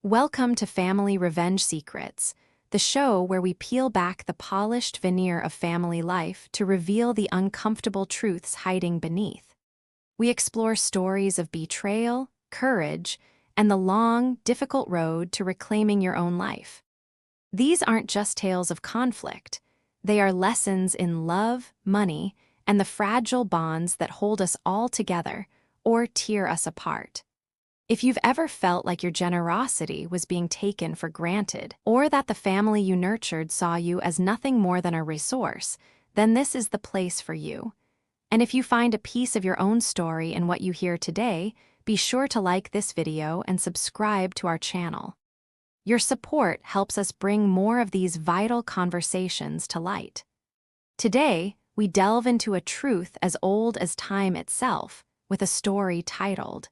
Welcome to Family Revenge Secrets, the show where we peel back the polished veneer of family life to reveal the uncomfortable truths hiding beneath. We explore stories of betrayal, courage, and the long, difficult road to reclaiming your own life. These aren't just tales of conflict. They are lessons in love, money, and the fragile bonds that hold us all together or tear us apart. If you've ever felt like your generosity was being taken for granted, or that the family you nurtured saw you as nothing more than a resource, then this is the place for you. And if you find a piece of your own story in what you hear today, be sure to like this video and subscribe to our channel. Your support helps us bring more of these vital conversations to light. Today, we delve into a truth as old as time itself, with a story titled,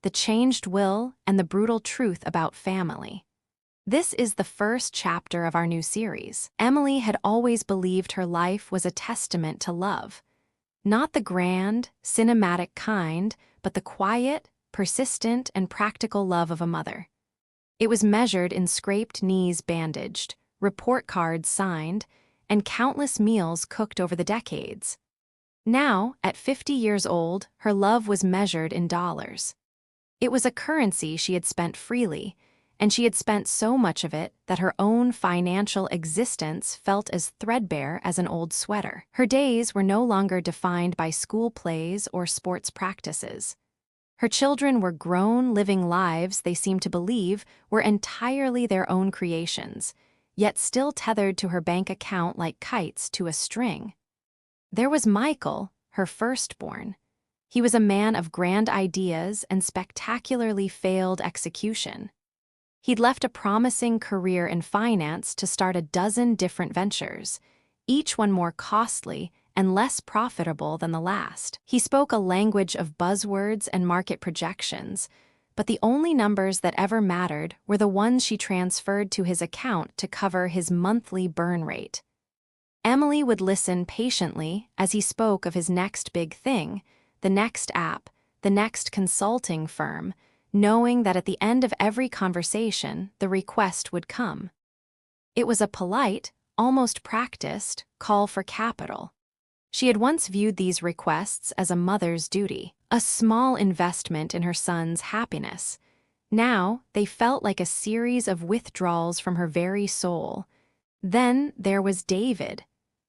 The Changed Will and the Brutal Truth About Family. This is the first chapter of our new series. Emily had always believed her life was a testament to love. Not the grand, cinematic kind, but the quiet, persistent, and practical love of a mother. It was measured in scraped knees bandaged, report cards signed, and countless meals cooked over the decades. Now, at 50 years old, her love was measured in dollars. It was a currency she had spent freely, and she had spent so much of it that her own financial existence felt as threadbare as an old sweater. Her days were no longer defined by school plays or sports practices. Her children were grown, living lives they seemed to believe were entirely their own creations, yet still tethered to her bank account like kites to a string. There was Michael, her firstborn. He was a man of grand ideas and spectacularly failed execution. He'd left a promising career in finance to start a dozen different ventures, each one more costly and less profitable than the last. He spoke a language of buzzwords and market projections, but the only numbers that ever mattered were the ones she transferred to his account to cover his monthly burn rate. Emily would listen patiently as he spoke of his next big thing, the next app, the next consulting firm, knowing that at the end of every conversation, the request would come. It was a polite, almost practiced, call for capital. She had once viewed these requests as a mother's duty, a small investment in her son's happiness. Now, they felt like a series of withdrawals from her very soul. Then there was David,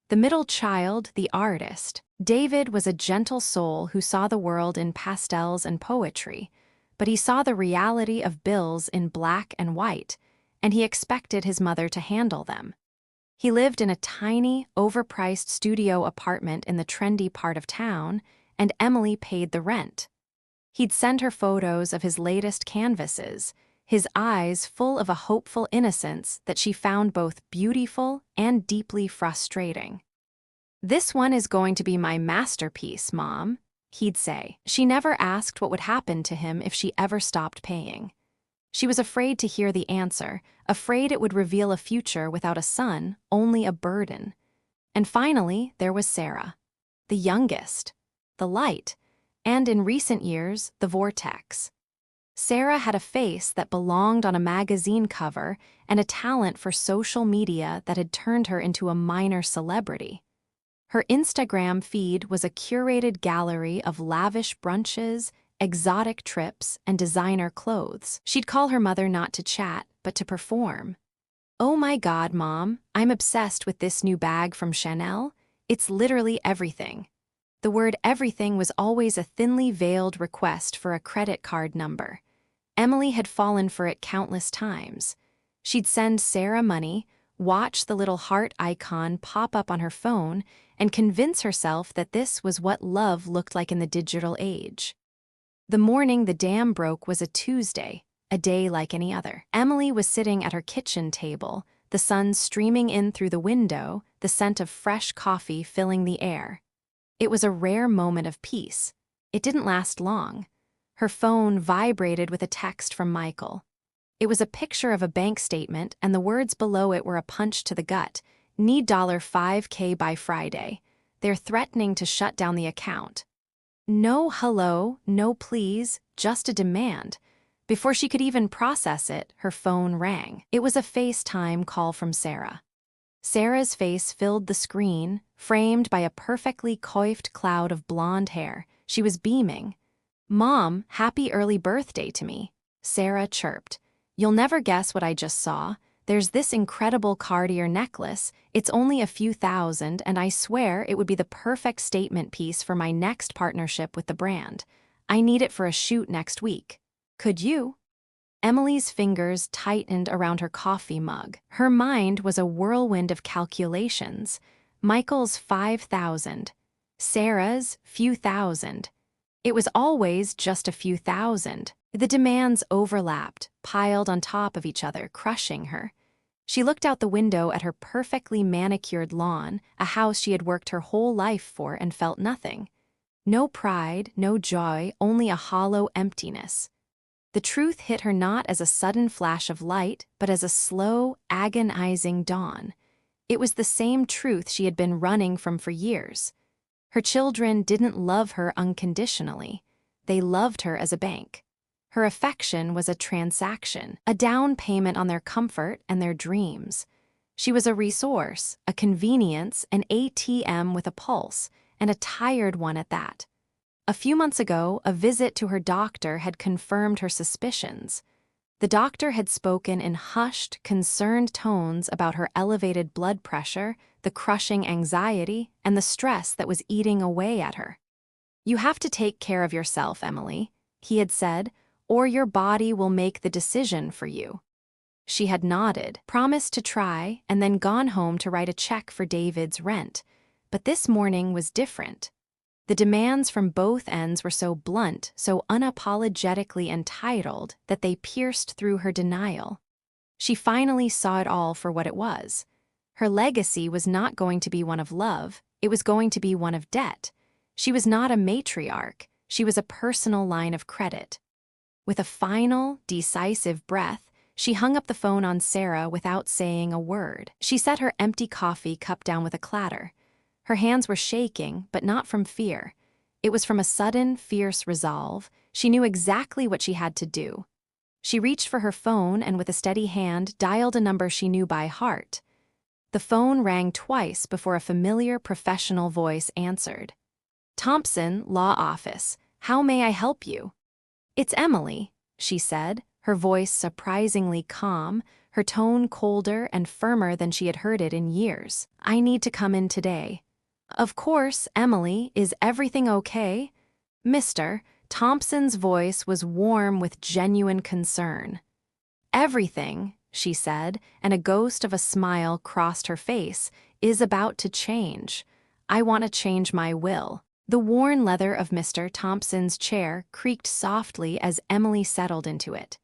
the middle child, the artist. David was a gentle soul who saw the world in pastels and poetry, but he saw the reality of bills in black and white, and he expected his mother to handle them. He lived in a tiny, overpriced studio apartment in the trendy part of town, and Emily paid the rent. He'd send her photos of his latest canvases, his eyes full of a hopeful innocence that she found both beautiful and deeply frustrating. "This one is going to be my masterpiece, Mom," he'd say. She never asked what would happen to him if she ever stopped paying. She was afraid to hear the answer, afraid it would reveal a future without a son, only a burden. And finally, there was Sarah, the youngest, the light, and in recent years, the vortex. Sarah had a face that belonged on a magazine cover and a talent for social media that had turned her into a minor celebrity. Her Instagram feed was a curated gallery of lavish brunches, exotic trips, and designer clothes. She'd call her mother not to chat, but to perform. "Oh my God, Mom, I'm obsessed with this new bag from Chanel. It's literally everything." The word everything was always a thinly veiled request for a credit card number. Emily had fallen for it countless times. She'd send Sarah money, watch the little heart icon pop up on her phone, and convince herself that this was what love looked like in the digital age. The morning the dam broke was a Tuesday, a day like any other. Emily was sitting at her kitchen table, the sun streaming in through the window, the scent of fresh coffee filling the air. It was a rare moment of peace. It didn't last long. Her phone vibrated with a text from Michael. It was a picture of a bank statement, and the words below it were a punch to the gut. "Need $5K by Friday. They're threatening to shut down the account." No hello, no please, just a demand. Before she could even process it, her phone rang. It was a FaceTime call from Sarah. Sarah's face filled the screen, framed by a perfectly coiffed cloud of blonde hair. She was beaming. "Mom, happy early birthday to me," Sarah chirped. "You'll never guess what I just saw. There's this incredible Cartier necklace. It's only a few thousand, and I swear it would be the perfect statement piece for my next partnership with the brand. I need it for a shoot next week. Could you?" Emily's fingers tightened around her coffee mug. Her mind was a whirlwind of calculations. Michael's 5,000. Sarah's few thousand. It was always just a few thousand. The demands overlapped, piled on top of each other, crushing her. She looked out the window at her perfectly manicured lawn, a house she had worked her whole life for, and felt nothing. No pride, no joy, only a hollow emptiness. The truth hit her not as a sudden flash of light, but as a slow, agonizing dawn. It was the same truth she had been running from for years. Her children didn't love her unconditionally. They loved her as a bank. Her affection was a transaction, a down payment on their comfort and their dreams. She was a resource, a convenience, an ATM with a pulse, and a tired one at that. A few months ago, a visit to her doctor had confirmed her suspicions. The doctor had spoken in hushed, concerned tones about her elevated blood pressure, the crushing anxiety, and the stress that was eating away at her. "You have to take care of yourself, Emily," he had said, "or your body will make the decision for you." She had nodded, promised to try, and then gone home to write a check for David's rent. But this morning was different. The demands from both ends were so blunt, so unapologetically entitled, that they pierced through her denial. She finally saw it all for what it was. Her legacy was not going to be one of love, it was going to be one of debt. She was not a matriarch, she was a personal line of credit. With a final, decisive breath, she hung up the phone on Sarah without saying a word. She set her empty coffee cup down with a clatter. Her hands were shaking, but not from fear. It was from a sudden, fierce resolve. She knew exactly what she had to do. She reached for her phone and with a steady hand dialed a number she knew by heart. The phone rang twice before a familiar professional voice answered. "Thompson, Law Office. How may I help you?" "It's Emily," she said, her voice surprisingly calm, her tone colder and firmer than she had heard it in years. "I need to come in today." "Of course, Emily. Is everything okay?" Mr. Thompson's voice was warm with genuine concern. "Everything," she said, and a ghost of a smile crossed her face, "is about to change. I want to change my will." The worn leather of Mr. Thompson's chair creaked softly as Emily settled into it.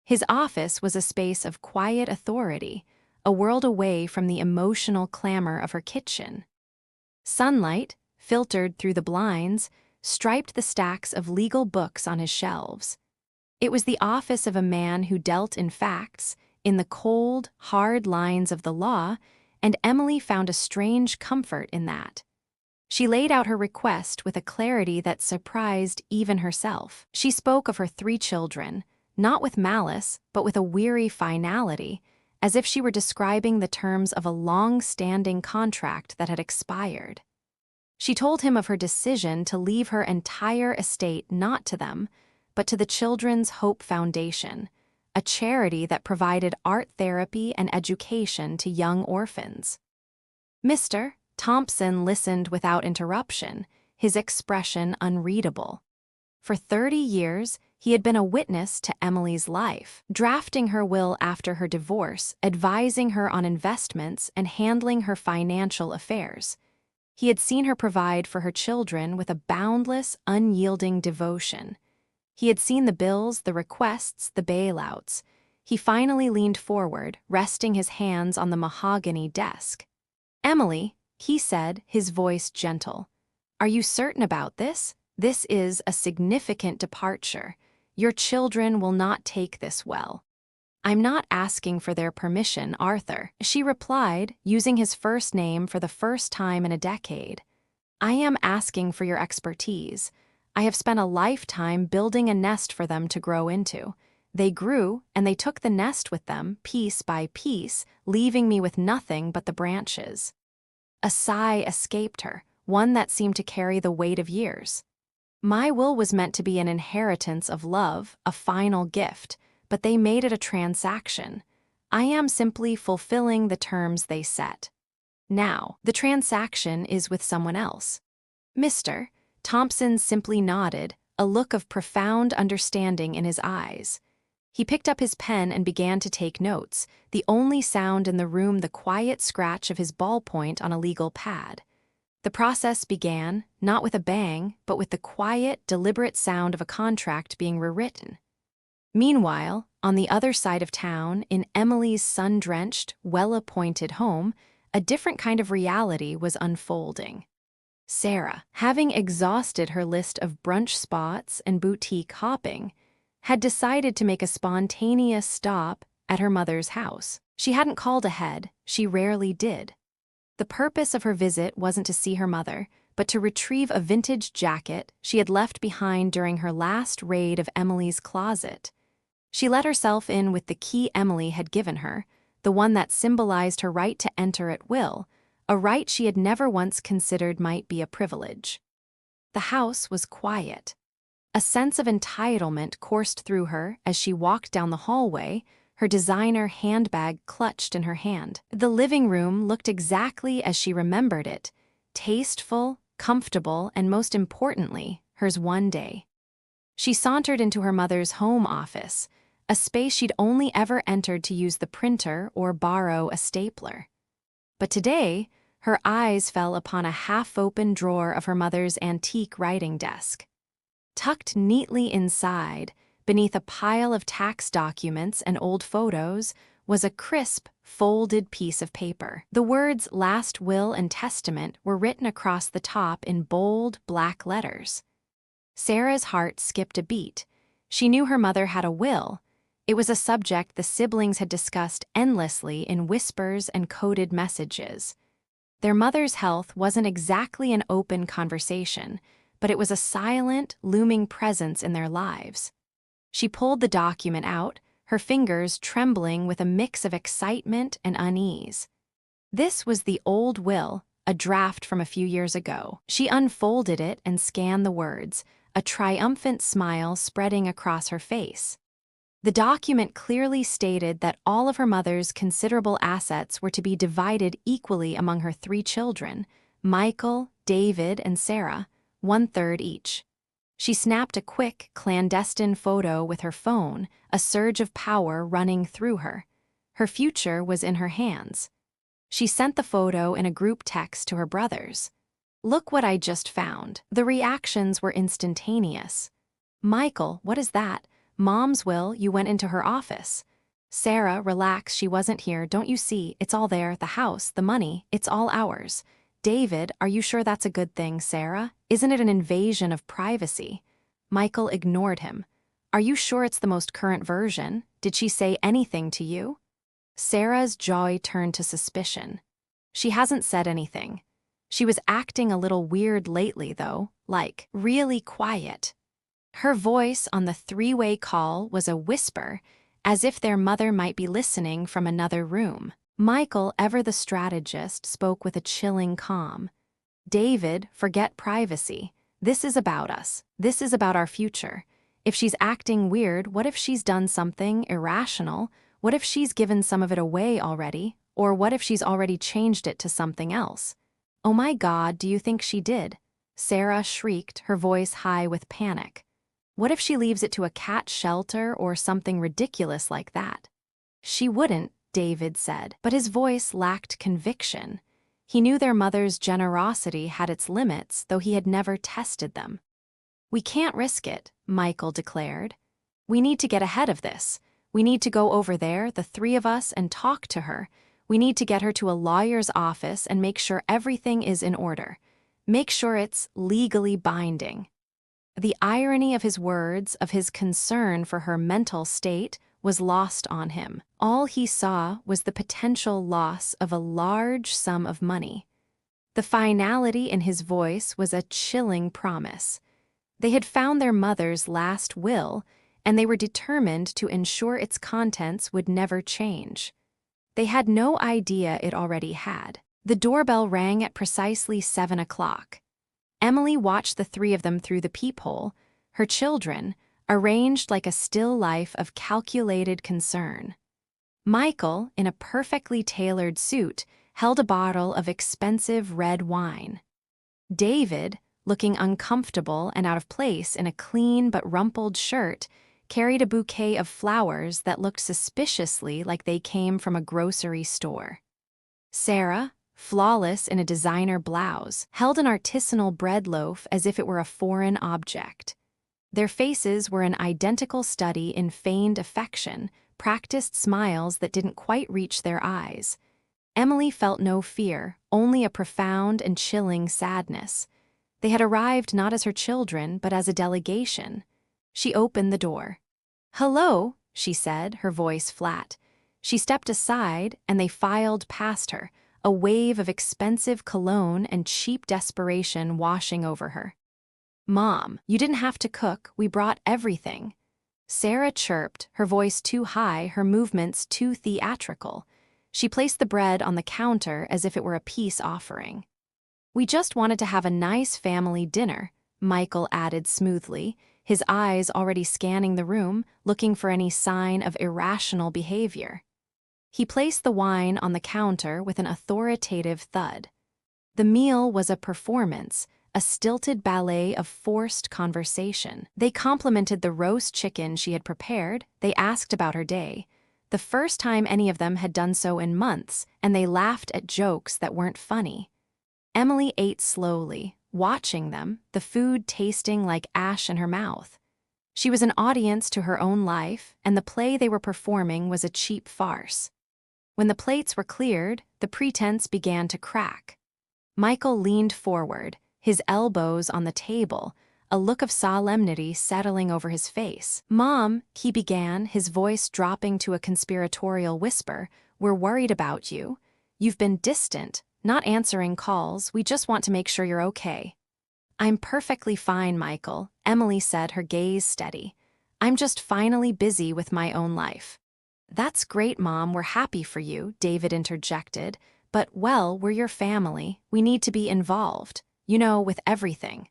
His office was a space of quiet authority, a world away from the emotional clamor of her kitchen. Sunlight, filtered through the blinds, striped the stacks of legal books on his shelves. It was the office of a man who dealt in facts, in the cold, hard lines of the law, and Emily found a strange comfort in that. She laid out her request with a clarity that surprised even herself. She spoke of her 3 children, not with malice, but with a weary finality, as if she were describing the terms of a long-standing contract that had expired. She told him of her decision to leave her entire estate not to them, but to the Children's Hope Foundation, a charity that provided art therapy and education to young orphans. Mr. Thompson listened without interruption, his expression unreadable. For 30 years, he had been a witness to Emily's life, drafting her will after her divorce, advising her on investments, and handling her financial affairs. He had seen her provide for her children with a boundless, unyielding devotion. He had seen the bills, the requests, the bailouts. He finally leaned forward, resting his hands on the mahogany desk. "Emily," he said, his voice gentle, "are you certain about this? This is a significant departure. Your children will not take this well." "I'm not asking for their permission, Arthur," she replied, using his first name for the first time in a decade. "I am asking for your expertise. I have spent a lifetime building a nest for them to grow into. They grew, and they took the nest with them, piece by piece, leaving me with nothing but the branches. A sigh escaped her, one that seemed to carry the weight of years. My will was meant to be an inheritance of love, a final gift, but they made it a transaction. I am simply fulfilling the terms they set. Now, the transaction is with someone else. Mr. Thompson simply nodded, a look of profound understanding in his eyes. He picked up his pen and began to take notes, the only sound in the room the quiet scratch of his ballpoint on a legal pad. The process began, not with a bang, but with the quiet, deliberate sound of a contract being rewritten. Meanwhile, on the other side of town, in Emily's sun-drenched, well-appointed home, a different kind of reality was unfolding. Sarah, having exhausted her list of brunch spots and boutique hopping, had decided to make a spontaneous stop at her mother's house. She hadn't called ahead, she rarely did. The purpose of her visit wasn't to see her mother, but to retrieve a vintage jacket she had left behind during her last raid of Emily's closet. She let herself in with the key Emily had given her, the one that symbolized her right to enter at will, a right she had never once considered might be a privilege. The house was quiet. A sense of entitlement coursed through her as she walked down the hallway, her designer handbag clutched in her hand. The living room looked exactly as she remembered it, tasteful, comfortable, and most importantly, hers one day. She sauntered into her mother's home office, a space she'd only ever entered to use the printer or borrow a stapler. But today, her eyes fell upon a half-open drawer of her mother's antique writing desk. Tucked neatly inside, beneath a pile of tax documents and old photos, was a crisp, folded piece of paper. The words "Last Will and Testament" were written across the top in bold, black letters. Sarah's heart skipped a beat. She knew her mother had a will. It was a subject the siblings had discussed endlessly in whispers and coded messages. Their mother's health wasn't exactly an open conversation, but it was a silent, looming presence in their lives. She pulled the document out, her fingers trembling with a mix of excitement and unease. This was the old will, a draft from a few years ago. She unfolded it and scanned the words, a triumphant smile spreading across her face. The document clearly stated that all of her mother's considerable assets were to be divided equally among her 3 children, Michael, David, and Sarah, 1/3 each. She snapped a quick, clandestine photo with her phone, a surge of power running through her. Her future was in her hands. She sent the photo in a group text to her brothers. "Look what I just found." The reactions were instantaneous. "Michael, what is that? Mom's will, you went into her office." "Sarah, relax, she wasn't here, don't you see? It's all there, the house, the money, it's all ours." "David, are you sure that's a good thing, Sarah? Isn't it an invasion of privacy?" Michael ignored him. "Are you sure it's the most current version? Did she say anything to you?" Sarah's joy turned to suspicion. "She hasn't said anything. She was acting a little weird lately, though, like, really quiet." Her voice on the 3-way call was a whisper, as if their mother might be listening from another room. Michael, ever the strategist, spoke with a chilling calm. "David, forget privacy. This is about us. This is about our future. If she's acting weird, what if she's done something irrational? What if she's given some of it away already? Or what if she's already changed it to something else?" "Oh my God, do you think she did?" Sarah shrieked, her voice high with panic. "What if she leaves it to a cat shelter or something ridiculous like that?" "She wouldn't," David said, but his voice lacked conviction. He knew their mother's generosity had its limits, though he had never tested them. "We can't risk it," Michael declared. "We need to get ahead of this. We need to go over there, the 3 of us, and talk to her. We need to get her to a lawyer's office and make sure everything is in order. Make sure it's legally binding." The irony of his words, of his concern for her mental state, was lost on him. All he saw was the potential loss of a large sum of money. The finality in his voice was a chilling promise. They had found their mother's last will, and they were determined to ensure its contents would never change. They had no idea it already had. The doorbell rang at precisely 7 o'clock. Emily watched the three of them through the peephole, her children, arranged like a still life of calculated concern. Michael, in a perfectly tailored suit, held a bottle of expensive red wine. David, looking uncomfortable and out of place in a clean but rumpled shirt, carried a bouquet of flowers that looked suspiciously like they came from a grocery store. Sarah, flawless in a designer blouse, held an artisanal bread loaf as if it were a foreign object. Their faces were an identical study in feigned affection, practiced smiles that didn't quite reach their eyes. Emily felt no fear, only a profound and chilling sadness. They had arrived not as her children, but as a delegation. She opened the door. "Hello," she said, her voice flat. She stepped aside, and they filed past her, a wave of expensive cologne and cheap desperation washing over her. "Mom, you didn't have to cook, we brought everything." Sarah chirped, her voice too high, her movements too theatrical. She placed the bread on the counter as if it were a peace offering. "We just wanted to have a nice family dinner," Michael added smoothly, his eyes already scanning the room, looking for any sign of irrational behavior. He placed the wine on the counter with an authoritative thud. The meal was a performance, a stilted ballet of forced conversation. They complimented the roast chicken she had prepared, they asked about her day. The first time any of them had done so in months, and they laughed at jokes that weren't funny. Emily ate slowly, watching them, the food tasting like ash in her mouth. She was an audience to her own life, and the play they were performing was a cheap farce. When the plates were cleared, the pretense began to crack. Michael leaned forward, his elbows on the table, a look of solemnity settling over his face. "Mom," he began, his voice dropping to a conspiratorial whisper, "we're worried about you. You've been distant, not answering calls, we just want to make sure you're okay." "I'm perfectly fine, Michael," Emily said, her gaze steady. "I'm just finally busy with my own life." "That's great, Mom, we're happy for you," David interjected. "But, well, we're your family, we need to be involved, you know, with everything."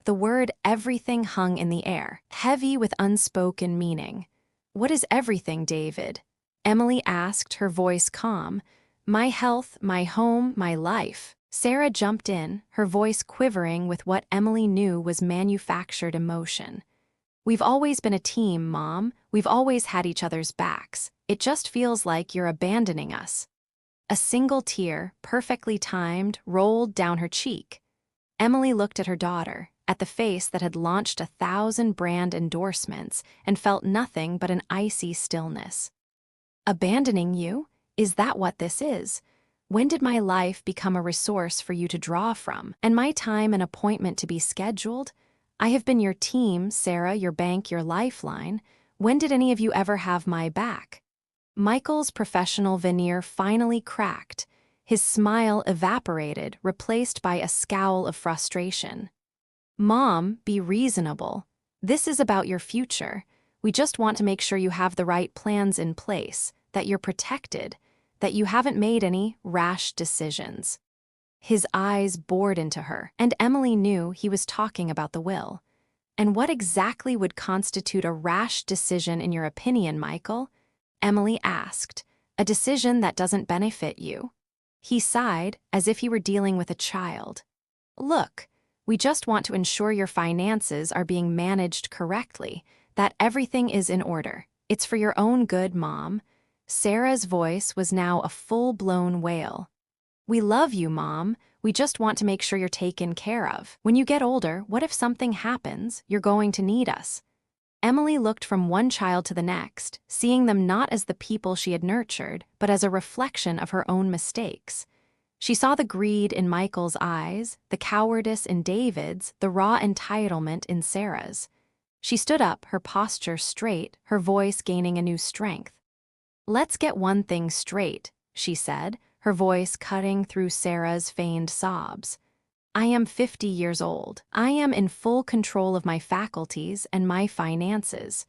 The word everything hung in the air, heavy with unspoken meaning. "What is everything, David?" Emily asked, her voice calm. "My health, my home, my life." Sarah jumped in, her voice quivering with what Emily knew was manufactured emotion. "We've always been a team, Mom. We've always had each other's backs. It just feels like you're abandoning us." A single tear, perfectly timed, rolled down her cheek. Emily looked at her daughter, at the face that had launched 1,000 brand endorsements, and felt nothing but an icy stillness. "Abandoning you? Is that what this is? When did my life become a resource for you to draw from, and my time an appointment to be scheduled? I have been your team, Sarah, your bank, your lifeline. When did any of you ever have my back?" Michael's professional veneer finally cracked. His smile evaporated, replaced by a scowl of frustration. "Mom, be reasonable. This is about your future. We just want to make sure you have the right plans in place, that you're protected, that you haven't made any rash decisions." His eyes bored into her, and Emily knew he was talking about the will. "And what exactly would constitute a rash decision in your opinion, Michael?" Emily asked. "A decision that doesn't benefit you." He sighed, as if he were dealing with a child. "Look, we just want to ensure your finances are being managed correctly, that everything is in order. It's for your own good, Mom." Sarah's voice was now a full-blown wail. "We love you, Mom. We just want to make sure you're taken care of. When you get older, what if something happens? You're going to need us." Emily looked from one child to the next, seeing them not as the people she had nurtured, but as a reflection of her own mistakes. She saw the greed in Michael's eyes, the cowardice in David's, the raw entitlement in Sarah's. She stood up, her posture straight, her voice gaining a new strength. "Let's get one thing straight," she said, her voice cutting through Sarah's feigned sobs. "I am 50 years old. I am in full control of my faculties and my finances.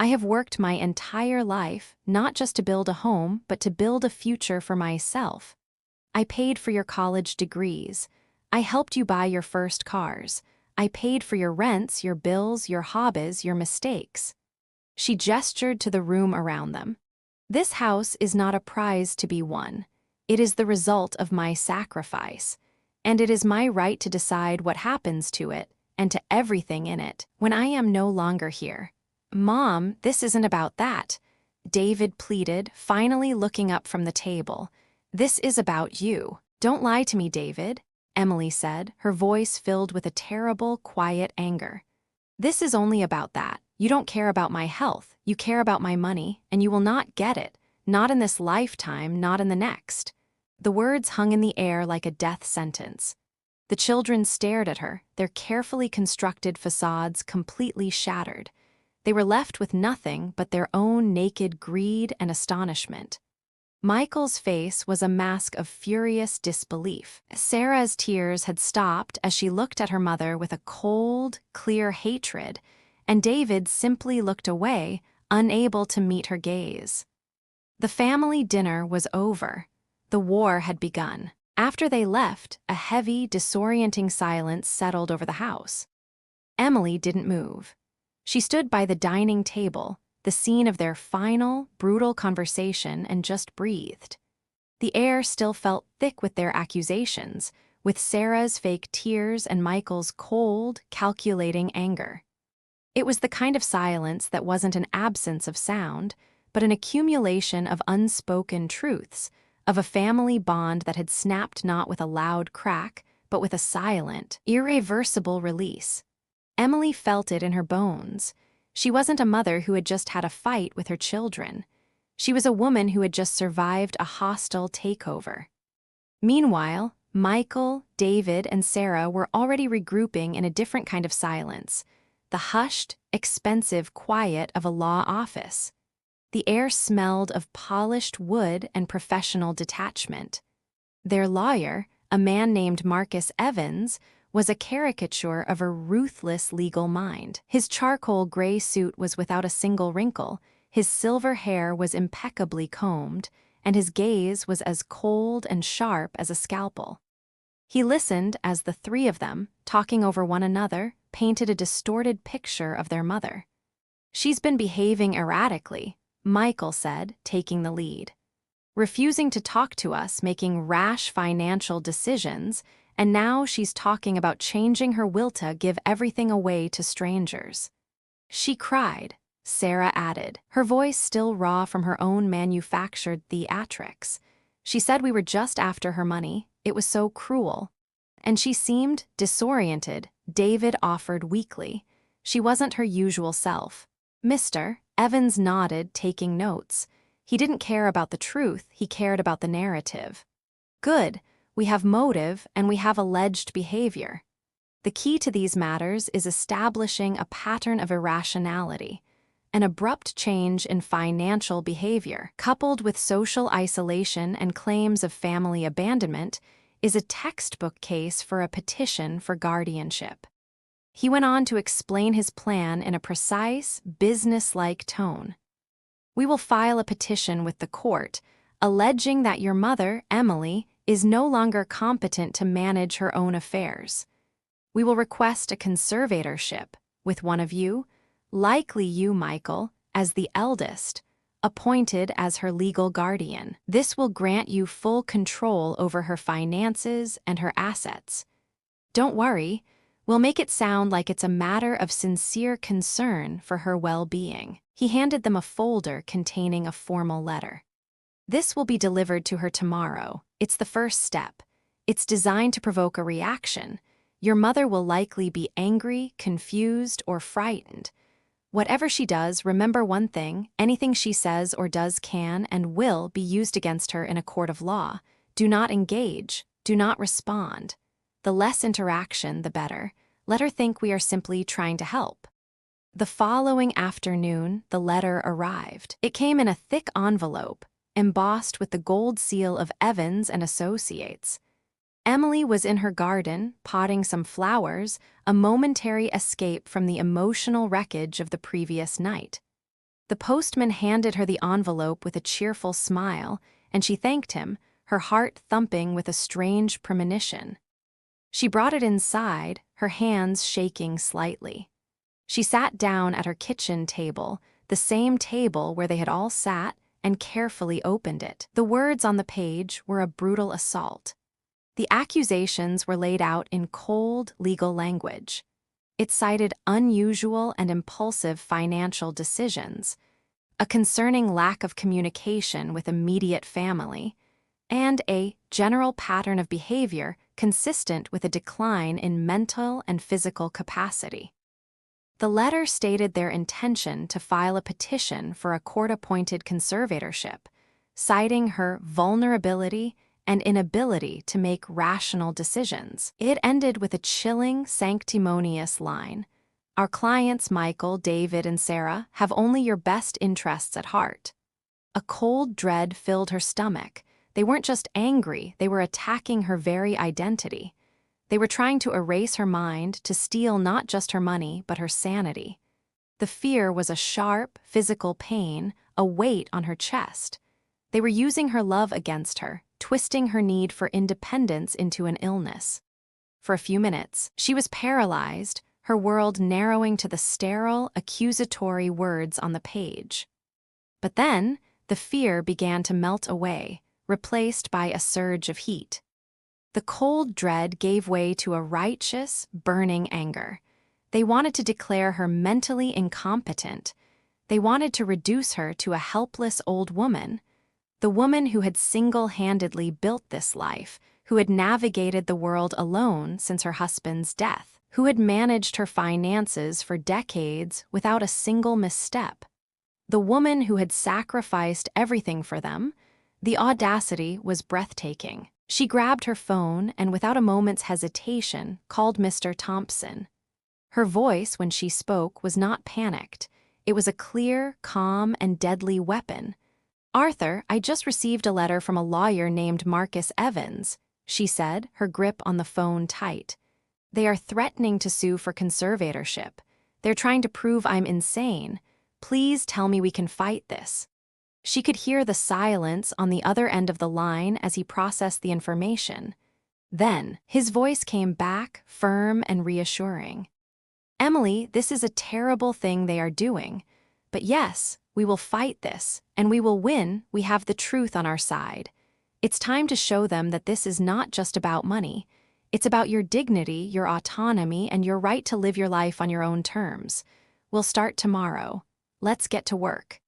I have worked my entire life, not just to build a home, but to build a future for myself. I paid for your college degrees. I helped you buy your first cars. I paid for your rents, your bills, your hobbies, your mistakes. She gestured to the room around them. This house is not a prize to be won. It is the result of my sacrifice, and it is my right to decide what happens to it and to everything in it when I am no longer here. Mom, this isn't about that, David pleaded, finally looking up from the table. This is about you. Don't lie to me, David, Emily said, her voice filled with a terrible, quiet anger. This is only about that. You don't care about my health, you care about my money, and you will not get it, not in this lifetime, not in the next. The words hung in the air like a death sentence. The children stared at her, their carefully constructed facades completely shattered. They were left with nothing but their own naked greed and astonishment. Michael's face was a mask of furious disbelief. Sarah's tears had stopped as she looked at her mother with a cold, clear hatred, and David simply looked away, unable to meet her gaze. The family dinner was over. The war had begun. After they left, a heavy, disorienting silence settled over the house. Emily didn't move. She stood by the dining table, the scene of their final, brutal conversation, and just breathed. The air still felt thick with their accusations, with Sarah's fake tears and Michael's cold, calculating anger. It was the kind of silence that wasn't an absence of sound, but an accumulation of unspoken truths, of a family bond that had snapped not with a loud crack, but with a silent, irreversible release. Emily felt it in her bones. She wasn't a mother who had just had a fight with her children. She was a woman who had just survived a hostile takeover. Meanwhile, Michael, David, and Sarah were already regrouping in a different kind of silence, the hushed, expensive quiet of a law office. The air smelled of polished wood and professional detachment. Their lawyer, a man named Marcus Evans, was a caricature of a ruthless legal mind. His charcoal gray suit was without a single wrinkle, his silver hair was impeccably combed, and his gaze was as cold and sharp as a scalpel. He listened as the three of them, talking over one another, painted a distorted picture of their mother. "She's been behaving erratically," Michael said, taking the lead. "Refusing to talk to us, making rash financial decisions, and now she's talking about changing her will to give everything away to strangers." "She cried," Sarah added, her voice still raw from her own manufactured theatrics. "She said we were just after her money. It was so cruel." "And she seemed disoriented," David offered weakly. "She wasn't her usual self." Mr. Evans nodded, taking notes. He didn't care about the truth, he cared about the narrative. "Good. We have motive and we have alleged behavior. The key to these matters is establishing a pattern of irrationality. An abrupt change in financial behavior, coupled with social isolation and claims of family abandonment, is a textbook case for a petition for guardianship." He went on to explain his plan in a precise, business-like tone. "We will file a petition with the court, alleging that your mother, Emily, is no longer competent to manage her own affairs. We will request a conservatorship with one of you, likely you, Michael, as the eldest, appointed as her legal guardian. This will grant you full control over her finances and her assets. Don't worry, we'll make it sound like it's a matter of sincere concern for her well-being." He handed them a folder containing a formal letter. "This will be delivered to her tomorrow. It's the first step. It's designed to provoke a reaction. Your mother will likely be angry, confused, or frightened. Whatever she does, remember one thing: anything she says or does can and will be used against her in a court of law. Do not engage. Do not respond. The less interaction, the better. Let her think we are simply trying to help." The following afternoon, the letter arrived. It came in a thick envelope, embossed with the gold seal of Evans and Associates. Emily was in her garden, potting some flowers, a momentary escape from the emotional wreckage of the previous night. The postman handed her the envelope with a cheerful smile, and she thanked him, her heart thumping with a strange premonition. She brought it inside, her hands shaking slightly. She sat down at her kitchen table, the same table where they had all sat, and carefully opened it. The words on the page were a brutal assault. The accusations were laid out in cold, legal language. It cited unusual and impulsive financial decisions, a concerning lack of communication with immediate family, and a general pattern of behavior consistent with a decline in mental and physical capacity. The letter stated their intention to file a petition for a court-appointed conservatorship, citing her vulnerability and inability to make rational decisions. It ended with a chilling, sanctimonious line: "Our clients Michael, David, and Sarah have only your best interests at heart." A cold dread filled her stomach. They weren't just angry, they were attacking her very identity. They were trying to erase her mind, to steal not just her money, but her sanity. The fear was a sharp, physical pain, a weight on her chest. They were using her love against her, twisting her need for independence into an illness. For a few minutes, she was paralyzed, her world narrowing to the sterile, accusatory words on the page. But then, the fear began to melt away, replaced by a surge of heat. The cold dread gave way to a righteous, burning anger. They wanted to declare her mentally incompetent. They wanted to reduce her to a helpless old woman. The woman who had single-handedly built this life, who had navigated the world alone since her husband's death, who had managed her finances for decades without a single misstep. The woman who had sacrificed everything for them. The audacity was breathtaking. She grabbed her phone and, without a moment's hesitation, called Mr. Thompson. Her voice, when she spoke, was not panicked. It was a clear, calm, and deadly weapon. "Arthur, I just received a letter from a lawyer named Marcus Evans," she said, her grip on the phone tight. "They are threatening to sue for conservatorship. They're trying to prove I'm insane. Please tell me we can fight this." She could hear the silence on the other end of the line as he processed the information. Then, his voice came back, firm and reassuring. "Emily, this is a terrible thing they are doing. But yes, we will fight this, and we will win. We have the truth on our side. It's time to show them that this is not just about money. It's about your dignity, your autonomy, and your right to live your life on your own terms. We'll start tomorrow. Let's get to work."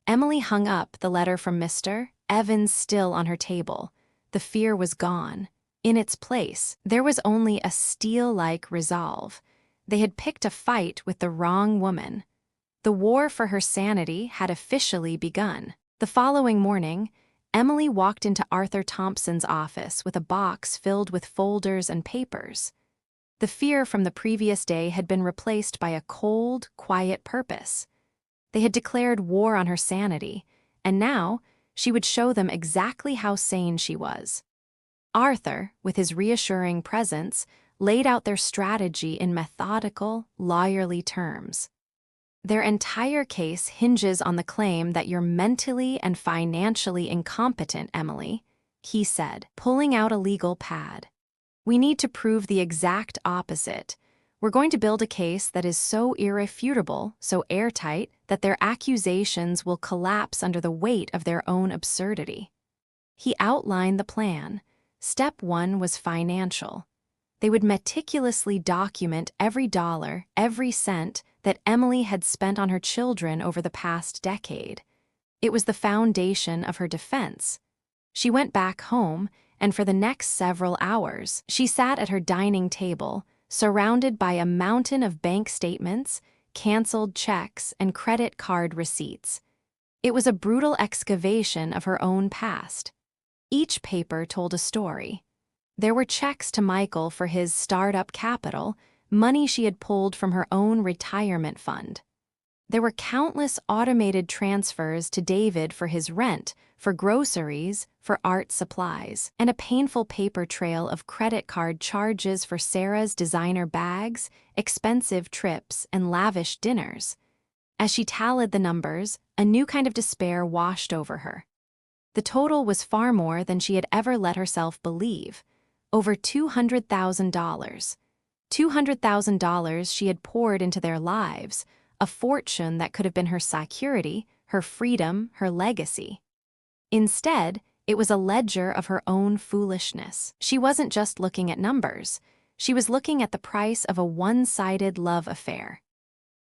Emily hung up, the letter from Mr. Evans still on her table. The fear was gone. In its place, there was only a steel-like resolve. They had picked a fight with the wrong woman. The war for her sanity had officially begun. The following morning, Emily walked into Arthur Thompson's office with a box filled with folders and papers. The fear from the previous day had been replaced by a cold, quiet purpose. They had declared war on her sanity, and now she would show them exactly how sane she was. Arthur, with his reassuring presence, laid out their strategy in methodical, lawyerly terms. "Their entire case hinges on the claim that you're mentally and financially incompetent, Emily," he said, pulling out a legal pad. "We need to prove the exact opposite. We're going to build a case that is so irrefutable, so airtight, that their accusations will collapse under the weight of their own absurdity." He outlined the plan. Step 1 was financial. They would meticulously document every dollar, every cent that Emily had spent on her children over the past decade. It was the foundation of her defense. She went back home, and for the next several hours, she sat at her dining table, surrounded by a mountain of bank statements, canceled checks, and credit card receipts. It was a brutal excavation of her own past. Each paper told a story. There were checks to Michael for his startup capital, money she had pulled from her own retirement fund. There were countless automated transfers to David for his rent, for groceries, for art supplies, and a painful paper trail of credit card charges for Sarah's designer bags, expensive trips, and lavish dinners. As she tallied the numbers, a new kind of despair washed over her. The total was far more than she had ever let herself believe. Over $200,000. $200,000 she had poured into their lives, a fortune that could have been her security, her freedom, her legacy. Instead, it was a ledger of her own foolishness. She wasn't just looking at numbers. She was looking at the price of a one-sided love affair.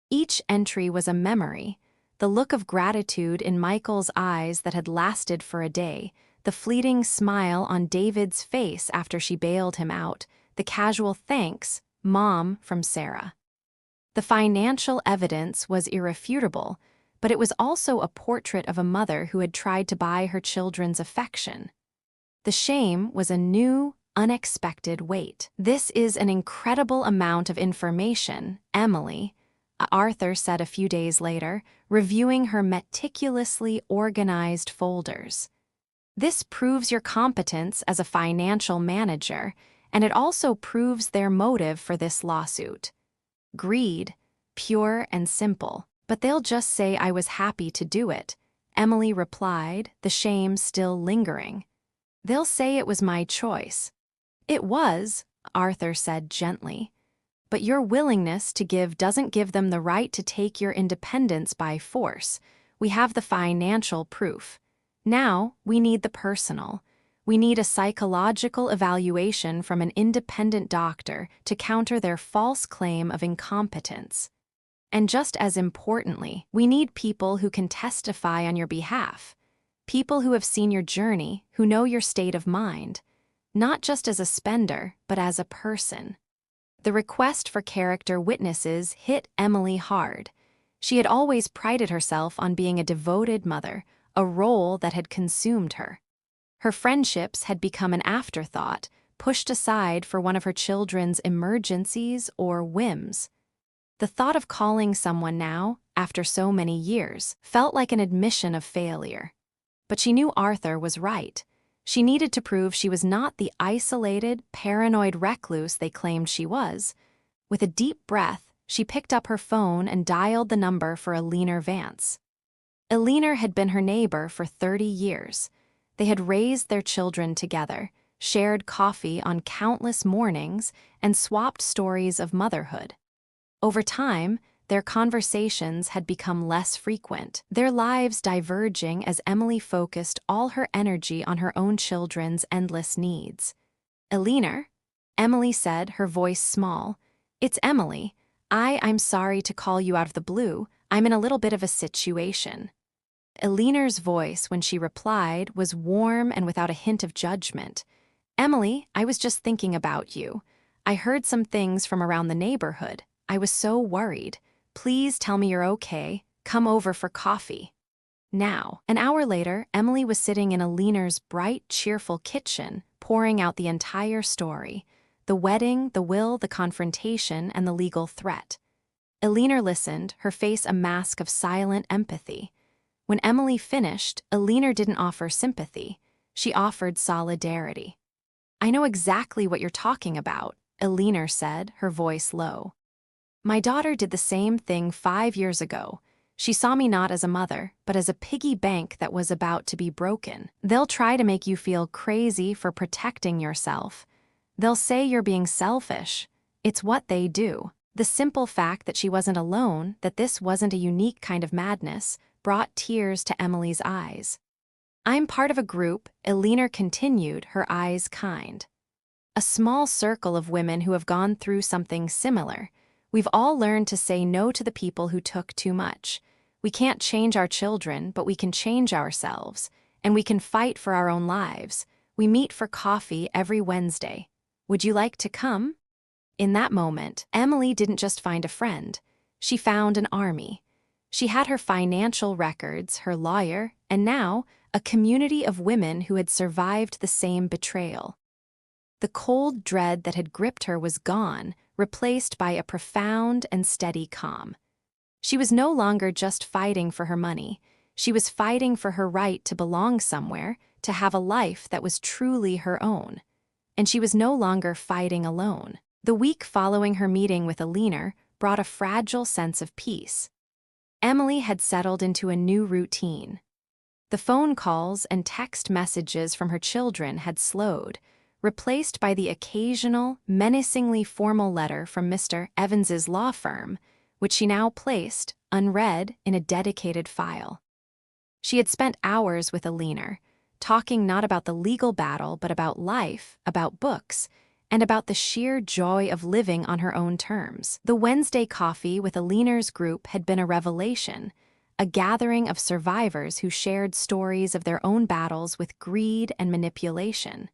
Each entry was a memory, the look of gratitude in Michael's eyes that had lasted for a day, the fleeting smile on David's face after she bailed him out, the casual thanks, Mom, from Sarah. The financial evidence was irrefutable, but it was also a portrait of a mother who had tried to buy her children's affection. The shame was a new, unexpected weight. "This is an incredible amount of information, Emily," Arthur said a few days later, reviewing her meticulously organized folders. "This proves your competence as a financial manager, and it also proves their motive for this lawsuit. Greed, pure and simple. But they'll just say I was happy to do it," Emily replied, the shame still lingering. "They'll say it was my choice." "It was," Arthur said gently. "But your willingness to give doesn't give them the right to take your independence by force. We have the financial proof. Now, we need the personal. We need a psychological evaluation from an independent doctor to counter their false claim of incompetence. And just as importantly, we need people who can testify on your behalf. People who have seen your journey, who know your state of mind. Not just as a spender, but as a person." The request for character witnesses hit Emily hard. She had always prided herself on being a devoted mother, a role that had consumed her. Her friendships had become an afterthought, pushed aside for one of her children's emergencies or whims. The thought of calling someone now, after so many years, felt like an admission of failure. But she knew Arthur was right. She needed to prove she was not the isolated, paranoid recluse they claimed she was. With a deep breath, she picked up her phone and dialed the number for Eleanor Vance. Eleanor had been her neighbor for 30 years. They had raised their children together, shared coffee on countless mornings, and swapped stories of motherhood. Over time, their conversations had become less frequent, their lives diverging as Emily focused all her energy on her own children's endless needs. "Eleanor," Emily said, her voice small. "It's Emily. I'm sorry to call you out of the blue. I'm in a little bit of a situation." Eleanor's voice, when she replied, was warm and without a hint of judgment. "Emily, I was just thinking about you. I heard some things from around the neighborhood. I was so worried. Please tell me you're okay. Come over for coffee." Now, an hour later, Emily was sitting in Eleanor's bright, cheerful kitchen, pouring out the entire story. The wedding, the will, the confrontation, and the legal threat. Eleanor listened, her face a mask of silent empathy. When Emily finished, Eleanor didn't offer sympathy. She offered solidarity. "I know exactly what you're talking about," Eleanor said, her voice low. "My daughter did the same thing 5 years ago. She saw me not as a mother, but as a piggy bank that was about to be broken. They'll try to make you feel crazy for protecting yourself. They'll say you're being selfish. It's what they do." The simple fact that she wasn't alone, that this wasn't a unique kind of madness, brought tears to Emily's eyes. "I'm part of a group," Eleanor continued, her eyes kind. "A small circle of women who have gone through something similar. We've all learned to say no to the people who took too much. We can't change our children, but we can change ourselves, and we can fight for our own lives. We meet for coffee every Wednesday. Would you like to come?" In that moment, Emily didn't just find a friend. She found an army. She had her financial records, her lawyer, and now a community of women who had survived the same betrayal. The cold dread that had gripped her was gone, replaced by a profound and steady calm. She was no longer just fighting for her money. She was fighting for her right to belong somewhere, to have a life that was truly her own. And she was no longer fighting alone. The week following her meeting with Eleanor brought a fragile sense of peace. Emily had settled into a new routine. The phone calls and text messages from her children had slowed, replaced by the occasional, menacingly formal letter from Mr. Evans's law firm, which she now placed, unread, in a dedicated file. She had spent hours with a leaner, talking not about the legal battle but about life, about books, and about the sheer joy of living on her own terms. The Wednesday coffee with a leaners group had been a revelation, a gathering of survivors who shared stories of their own battles with greed and manipulation.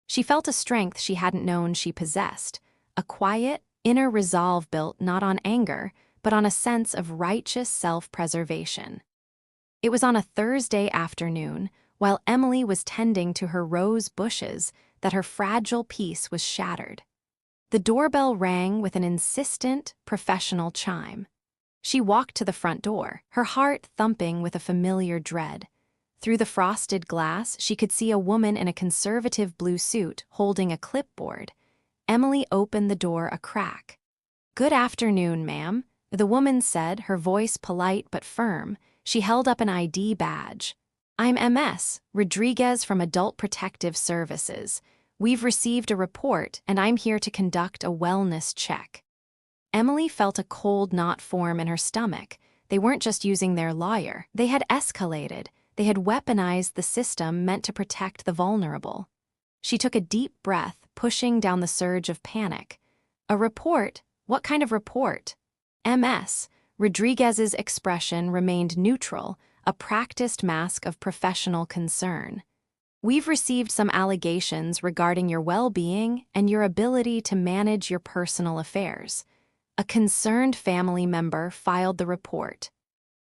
She felt a strength she hadn't known she possessed, a quiet, inner resolve built not on anger, but on a sense of righteous self-preservation. It was on a Thursday afternoon, while Emily was tending to her rose bushes, that her fragile peace was shattered. The doorbell rang with an insistent, professional chime. She walked to the front door, her heart thumping with a familiar dread. Through the frosted glass, she could see a woman in a conservative blue suit holding a clipboard. Emily opened the door a crack. "Good afternoon, ma'am," the woman said, her voice polite but firm. She held up an ID badge. "I'm MS Rodriguez from Adult Protective Services. We've received a report, and I'm here to conduct a wellness check." Emily felt a cold knot form in her stomach. They weren't just using their lawyer. They had escalated. They had weaponized the system meant to protect the vulnerable. She took a deep breath, pushing down the surge of panic. "A report? What kind of report?" MS Rodriguez's expression remained neutral, a practiced mask of professional concern. "We've received some allegations regarding your well-being and your ability to manage your personal affairs." A concerned family member filed the report.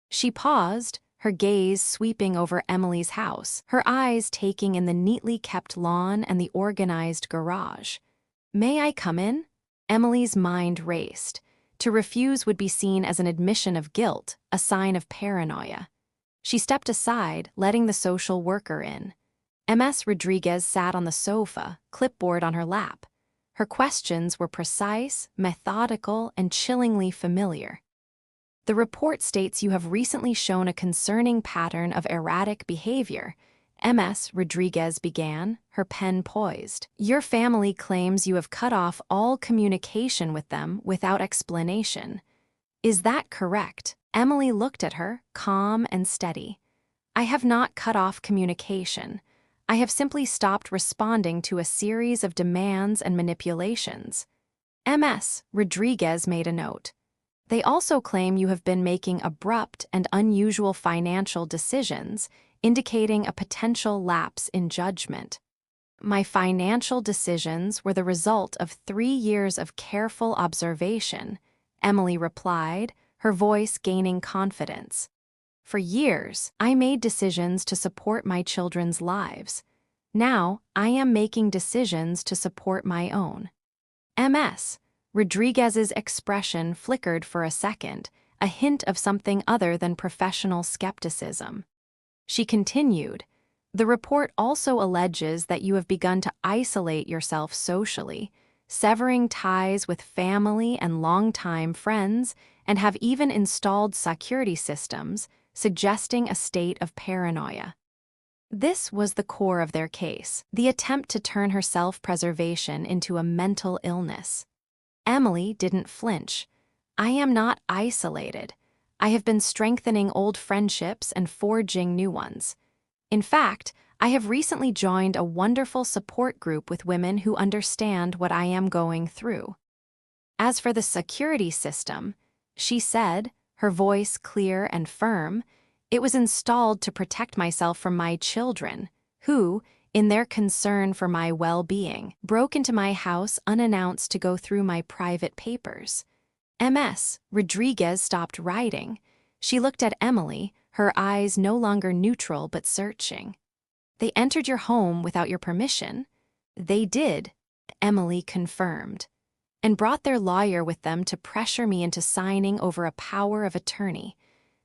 She paused, her gaze sweeping over Emily's house, her eyes taking in the neatly kept lawn and the organized garage. "May I come in?" Emily's mind raced. To refuse would be seen as an admission of guilt, a sign of paranoia. She stepped aside, letting the social worker in. MS Rodriguez sat on the sofa, clipboard on her lap. Her questions were precise, methodical, and chillingly familiar. "The report states you have recently shown a concerning pattern of erratic behavior," MS Rodriguez began, her pen poised. "Your family claims you have cut off all communication with them without explanation. Is that correct?" Emily looked at her, calm and steady. "I have not cut off communication. I have simply stopped responding to a series of demands and manipulations." MS Rodriguez made a note. "They also claim you have been making abrupt and unusual financial decisions, indicating a potential lapse in judgment." "My financial decisions were the result of 3 years of careful observation," Emily replied, her voice gaining confidence. "For years, I made decisions to support my children's lives. Now, I am making decisions to support my own." MS Rodriguez's expression flickered for a second, a hint of something other than professional skepticism. She continued, "The report also alleges that you have begun to isolate yourself socially, severing ties with family and longtime friends, and have even installed security systems, suggesting a state of paranoia." This was the core of their case, the attempt to turn her self-preservation into a mental illness. Emily didn't flinch. "I am not isolated. I have been strengthening old friendships and forging new ones. In fact, I have recently joined a wonderful support group with women who understand what I am going through." "As for the security system," she said, her voice clear and firm, "it was installed to protect myself from my children, who, in their concern for my well-being, broke into my house unannounced to go through my private papers." MS Rodriguez stopped writing. She looked at Emily, her eyes no longer neutral but searching. "They entered your home without your permission?" "They did," Emily confirmed, "and brought their lawyer with them to pressure me into signing over a power of attorney.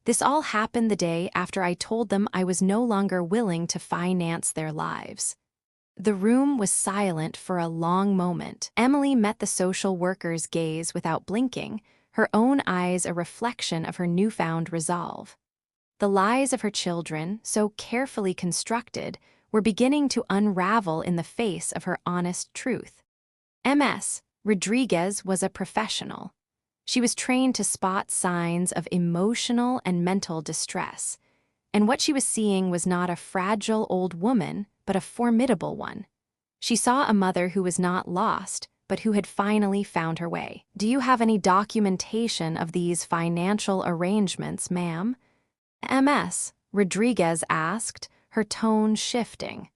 This all happened the day after I told them I was no longer willing to finance their lives." The room was silent for a long moment. Emily met the social worker's gaze without blinking, her own eyes a reflection of her newfound resolve. The lies of her children, so carefully constructed, were beginning to unravel in the face of her honest truth. Ms. Rodriguez was a professional. She was trained to spot signs of emotional and mental distress, and what she was seeing was not a fragile old woman, but a formidable one. She saw a mother who was not lost, but who had finally found her way. "Do you have any documentation of these financial arrangements, ma'am?" Ms. Rodriguez asked, her tone shifting.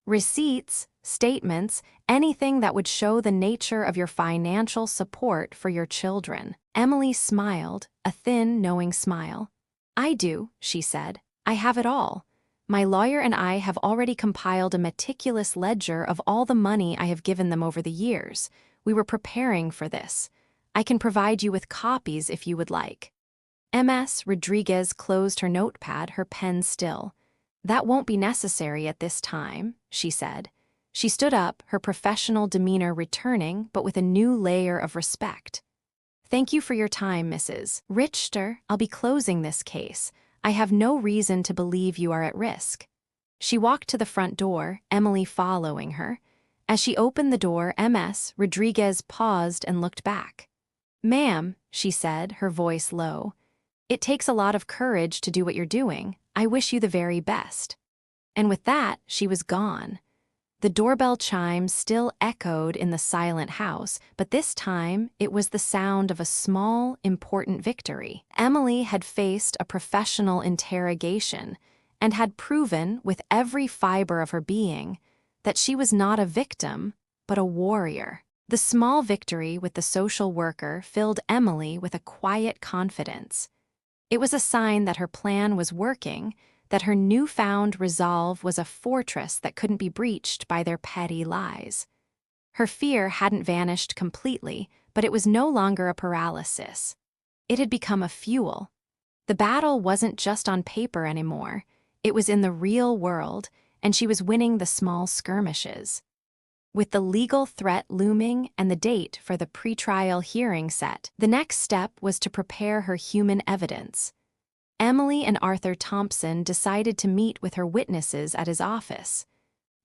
"Receipts, statements, anything that would show the nature of your financial support for your children." Emily smiled, a thin, knowing smile. "I do," she said. "I have it all. My lawyer and I have already compiled a meticulous ledger of all the money I have given them over the years. We were preparing for this. I can provide you with copies if you would like." Ms. Rodriguez closed her notepad, her pen still. "That won't be necessary at this time," she said. She stood up, her professional demeanor returning, but with a new layer of respect. "Thank you for your time, Mrs. Richter. I'll be closing this case. I have no reason to believe you are at risk." She walked to the front door, Emily following her. As she opened the door, Ms. Rodriguez paused and looked back. "Ma'am," she said, her voice low, "it takes a lot of courage to do what you're doing. I wish you the very best." And with that, she was gone. The doorbell chime still echoed in the silent house, but this time it was the sound of a small, important victory. Emily had faced a professional interrogation and had proven with every fiber of her being that she was not a victim, but a warrior. The small victory with the social worker filled Emily with a quiet confidence. It was a sign that her plan was working, that her newfound resolve was a fortress that couldn't be breached by their petty lies. Her fear hadn't vanished completely, but it was no longer a paralysis. It had become a fuel. The battle wasn't just on paper anymore. It was in the real world, and she was winning the small skirmishes. With the legal threat looming and the date for the pretrial hearing set, the next step was to prepare her human evidence. Emily and Arthur Thompson decided to meet with her witnesses at his office.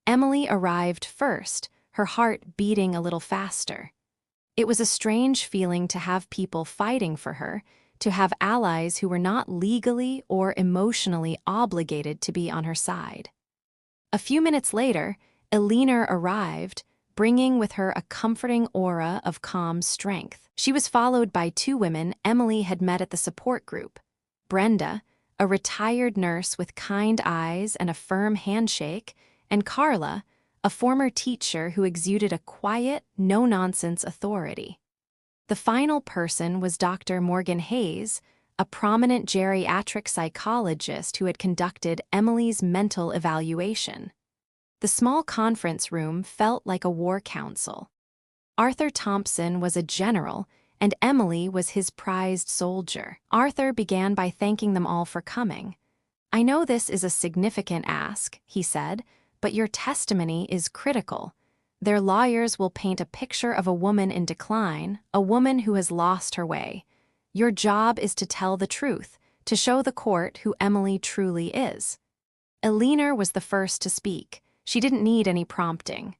Emily arrived first, her heart beating a little faster. It was a strange feeling to have people fighting for her, to have allies who were not legally or emotionally obligated to be on her side. A few minutes later, Elena arrived, bringing with her a comforting aura of calm strength. She was followed by two women Emily had met at the support group. Brenda, a retired nurse with kind eyes and a firm handshake, and Carla, a former teacher who exuded a quiet, no-nonsense authority. The final person was Dr. Morgan Hayes, a prominent geriatric psychologist who had conducted Emily's mental evaluation. The small conference room felt like a war council. Arthur Thompson was a general, and Emily was his prized soldier. Arthur began by thanking them all for coming. "I know this is a significant ask," he said, "but your testimony is critical. Their lawyers will paint a picture of a woman in decline, a woman who has lost her way. Your job is to tell the truth, to show the court who Emily truly is." Elena was the first to speak. She didn't need any prompting.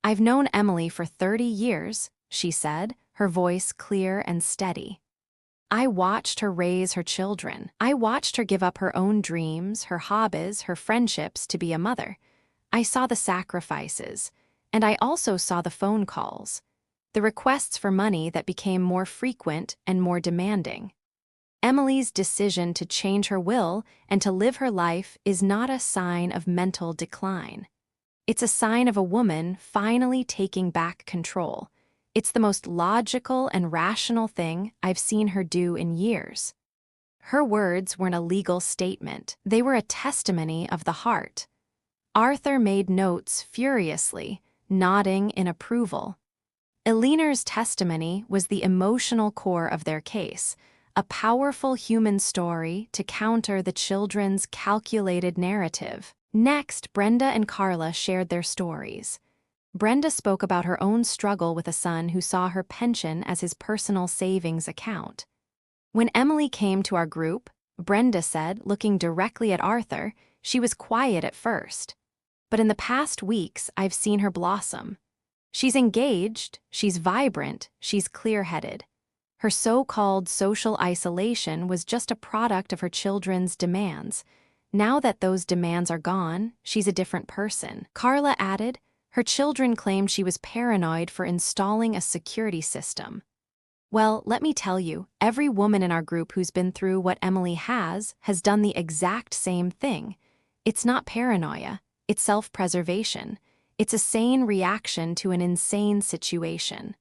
"I've known Emily for 30 years, she said, her voice clear and steady. "I watched her raise her children. I watched her give up her own dreams, her hobbies, her friendships to be a mother. I saw the sacrifices, and I also saw the phone calls, the requests for money that became more frequent and more demanding. Emily's decision to change her will and to live her life is not a sign of mental decline. It's a sign of a woman finally taking back control. It's the most logical and rational thing I've seen her do in years." Her words weren't a legal statement. They were a testimony of the heart. Arthur made notes furiously, nodding in approval. Eleanor's testimony was the emotional core of their case, a powerful human story to counter the children's calculated narrative. Next, Brenda and Carla shared their stories. Brenda spoke about her own struggle with a son who saw her pension as his personal savings account. When Emily came to our group, Brenda said, looking directly at Arthur, she was quiet at first. But in the past weeks, I've seen her blossom. She's engaged, she's vibrant, she's clear-headed. Her so-called social isolation was just a product of her children's demands. Now that those demands are gone, she's a different person. Carla added, her children claimed she was paranoid for installing a security system. Well, let me tell you, every woman in our group who's been through what Emily has done the exact same thing. It's not paranoia, it's self-preservation. It's a sane reaction to an insane situation.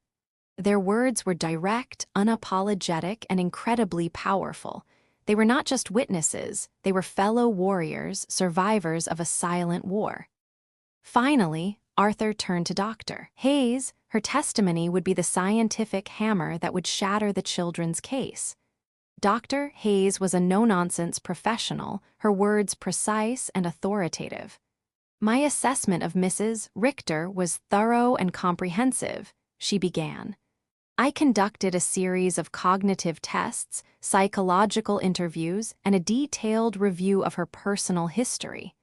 Their words were direct, unapologetic, and incredibly powerful. They were not just witnesses, they were fellow warriors, survivors of a silent war. Finally, Arthur turned to Dr. Hayes. Her testimony would be the scientific hammer that would shatter the children's case. Dr. Hayes was a no-nonsense professional, her words precise and authoritative. My assessment of Mrs. Richter was thorough and comprehensive, she began. I conducted a series of cognitive tests, psychological interviews, and a detailed review of her personal history.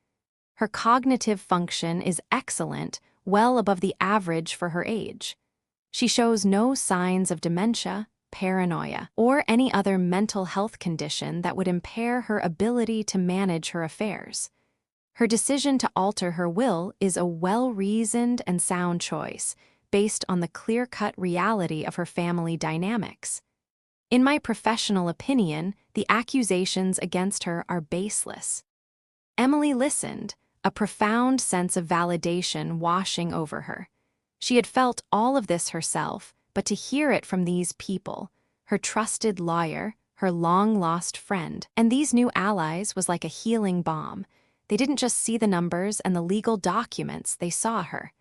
Her cognitive function is excellent, well above the average for her age. She shows no signs of dementia, paranoia, or any other mental health condition that would impair her ability to manage her affairs. Her decision to alter her will is a well-reasoned and sound choice, based on the clear-cut reality of her family dynamics. In my professional opinion, the accusations against her are baseless. Emily listened, a profound sense of validation washing over her. She had felt all of this herself, but to hear it from these people, her trusted lawyer, her long-lost friend, and these new allies was like a healing balm. They didn't just see the numbers and the legal documents, they saw her.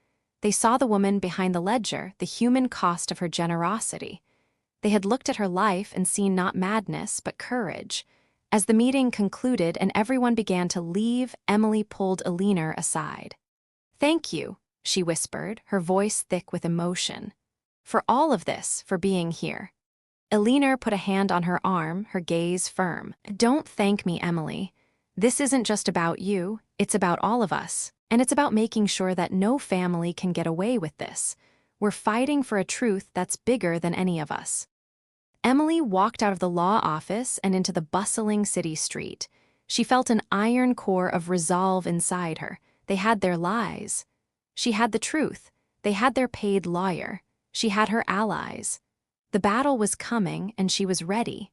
They saw the woman behind the ledger, the human cost of her generosity. They had looked at her life and seen not madness, but courage. As the meeting concluded and everyone began to leave, Emily pulled Elinor aside. "Thank you," she whispered, her voice thick with emotion. "For all of this, for being here." Elinor put a hand on her arm, her gaze firm. "Don't thank me, Emily. This isn't just about you, it's about all of us. And it's about making sure that no family can get away with this. We're fighting for a truth that's bigger than any of us." Emily walked out of the law office and into the bustling city street. She felt an iron core of resolve inside her. They had their lies. She had the truth. They had their paid lawyer. She had her allies. The battle was coming, and she was ready.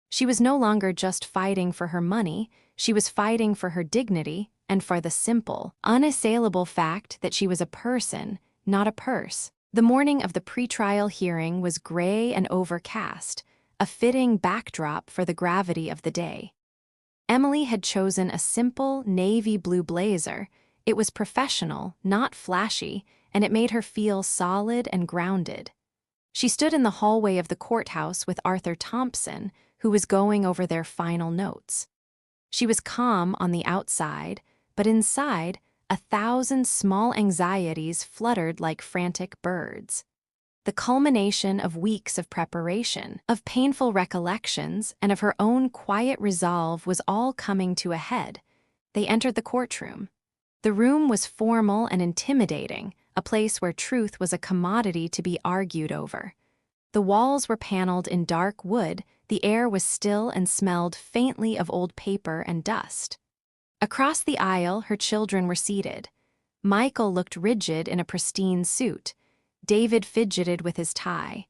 She was no longer just fighting for her money, she was fighting for her dignity and for the simple, unassailable fact that she was a person, not a purse. The morning of the pretrial hearing was gray and overcast, a fitting backdrop for the gravity of the day. Emily had chosen a simple navy blue blazer. It was professional, not flashy, and it made her feel solid and grounded. She stood in the hallway of the courthouse with Arthur Thompson, who was going over their final notes. She was calm on the outside, but inside, 1,000 small anxieties fluttered like frantic birds. The culmination of weeks of preparation, of painful recollections, and of her own quiet resolve was all coming to a head. They entered the courtroom. The room was formal and intimidating, a place where truth was a commodity to be argued over. The walls were paneled in dark wood, the air was still and smelled faintly of old paper and dust. Across the aisle, her children were seated. Michael looked rigid in a pristine suit. David fidgeted with his tie.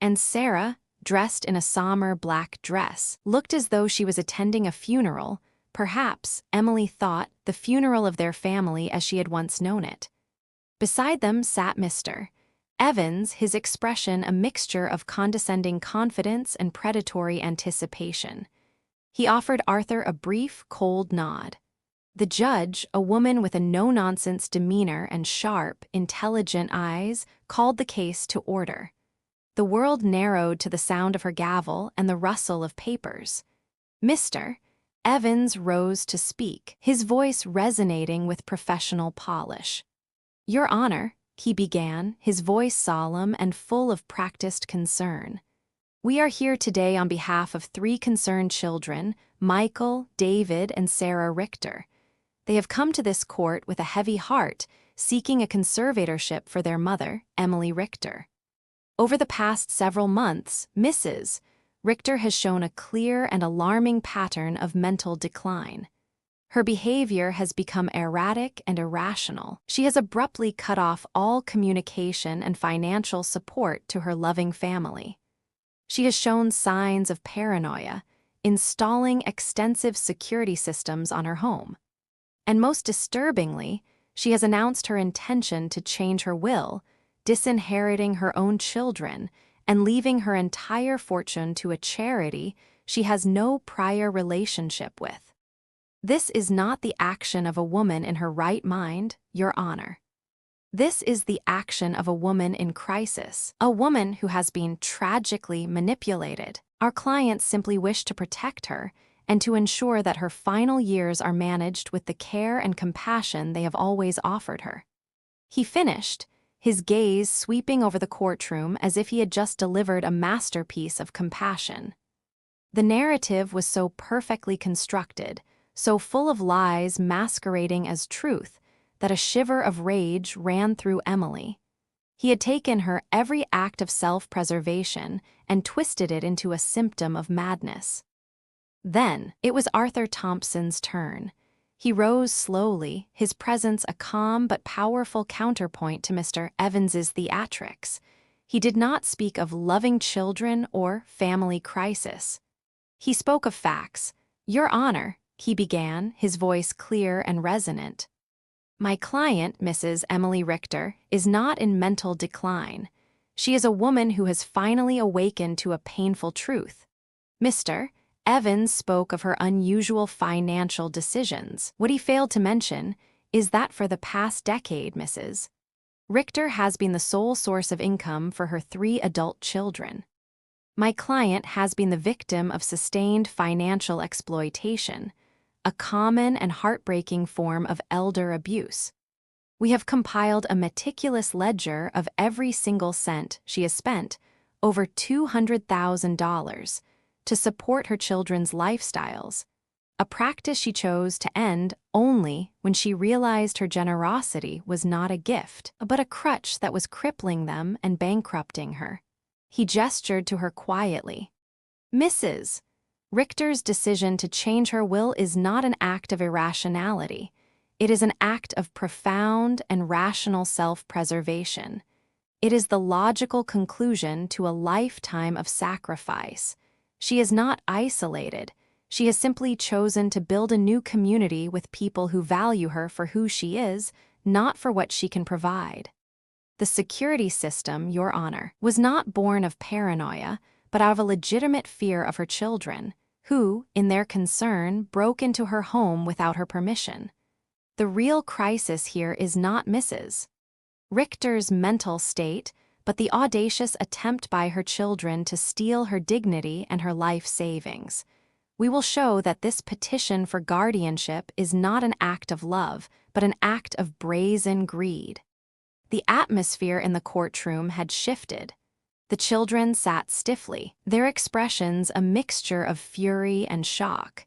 And Sarah, dressed in a somber black dress, looked as though she was attending a funeral, perhaps, Emily thought, the funeral of their family as she had once known it. Beside them sat Mr. Evans, his expression a mixture of condescending confidence and predatory anticipation. He offered Arthur a brief, cold nod. The judge, a woman with a no-nonsense demeanor and sharp, intelligent eyes, called the case to order. The world narrowed to the sound of her gavel and the rustle of papers. Mr. Evans rose to speak, his voice resonating with professional polish. "Your Honor," he began, his voice solemn and full of practiced concern. "We are here today on behalf of 3 concerned children, Michael, David, and Sarah Richter. They have come to this court with a heavy heart, seeking a conservatorship for their mother, Emily Richter. Over the past several months, Mrs. Richter has shown a clear and alarming pattern of mental decline. Her behavior has become erratic and irrational. She has abruptly cut off all communication and financial support to her loving family. She has shown signs of paranoia, installing extensive security systems on her home. And most disturbingly, she has announced her intention to change her will, disinheriting her own children and leaving her entire fortune to a charity she has no prior relationship with. This is not the action of a woman in her right mind, Your Honor. This is the action of a woman in crisis, a woman who has been tragically manipulated. Our clients simply wish to protect her and to ensure that her final years are managed with the care and compassion they have always offered her." He finished, his gaze sweeping over the courtroom as if he had just delivered a masterpiece of compassion. The narrative was so perfectly constructed, so full of lies masquerading as truth, that a shiver of rage ran through Emily. He had taken her every act of self-preservation and twisted it into a symptom of madness. Then, it was Arthur Thompson's turn. He rose slowly, his presence a calm but powerful counterpoint to Mr. Evans's theatrics. He did not speak of loving children or family crisis. He spoke of facts. "Your Honor," he began, his voice clear and resonant, "my client, Mrs. Emily Richter, is not in mental decline. She is a woman who has finally awakened to a painful truth. Mr. Evans spoke of her unusual financial decisions. What he failed to mention is that for the past decade, Mrs. Richter has been the sole source of income for her 3 adult children. My client has been the victim of sustained financial exploitation, a common and heartbreaking form of elder abuse. We have compiled a meticulous ledger of every single cent she has spent, over $200,000, to support her children's lifestyles, a practice she chose to end only when she realized her generosity was not a gift, but a crutch that was crippling them and bankrupting her." He gestured to her quietly. "Mrs. Richter's decision to change her will is not an act of irrationality. It is an act of profound and rational self-preservation. It is the logical conclusion to a lifetime of sacrifice. She is not isolated. She has simply chosen to build a new community with people who value her for who she is, not for what she can provide. The security system, Your Honor, was not born of paranoia, but out of a legitimate fear of her children, who, in their concern, broke into her home without her permission. The real crisis here is not Mrs. Richter's mental state, but the audacious attempt by her children to steal her dignity and her life savings. We will show that this petition for guardianship is not an act of love, but an act of brazen greed." The atmosphere in the courtroom had shifted. The children sat stiffly, their expressions a mixture of fury and shock.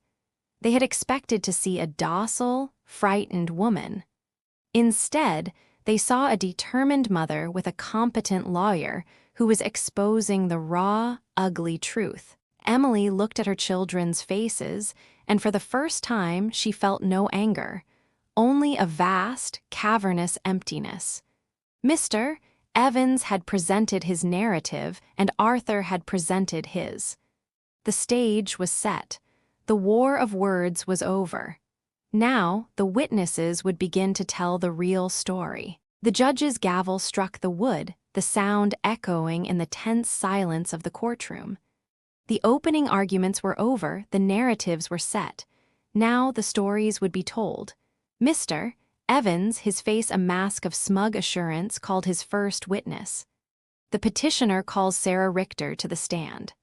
They had expected to see a docile, frightened woman. Instead, they saw a determined mother with a competent lawyer who was exposing the raw, ugly truth. Emily looked at her children's faces, and for the first time she felt no anger, only a vast, cavernous emptiness. Mr. Evans had presented his narrative, and Arthur had presented his. The stage was set. The war of words was over. Now, the witnesses would begin to tell the real story. The judge's gavel struck the wood, the sound echoing in the tense silence of the courtroom. The opening arguments were over, the narratives were set. Now the stories would be told. Mr. Evans, his face a mask of smug assurance, called his first witness. The petitioner calls Sarah Richter to the stand.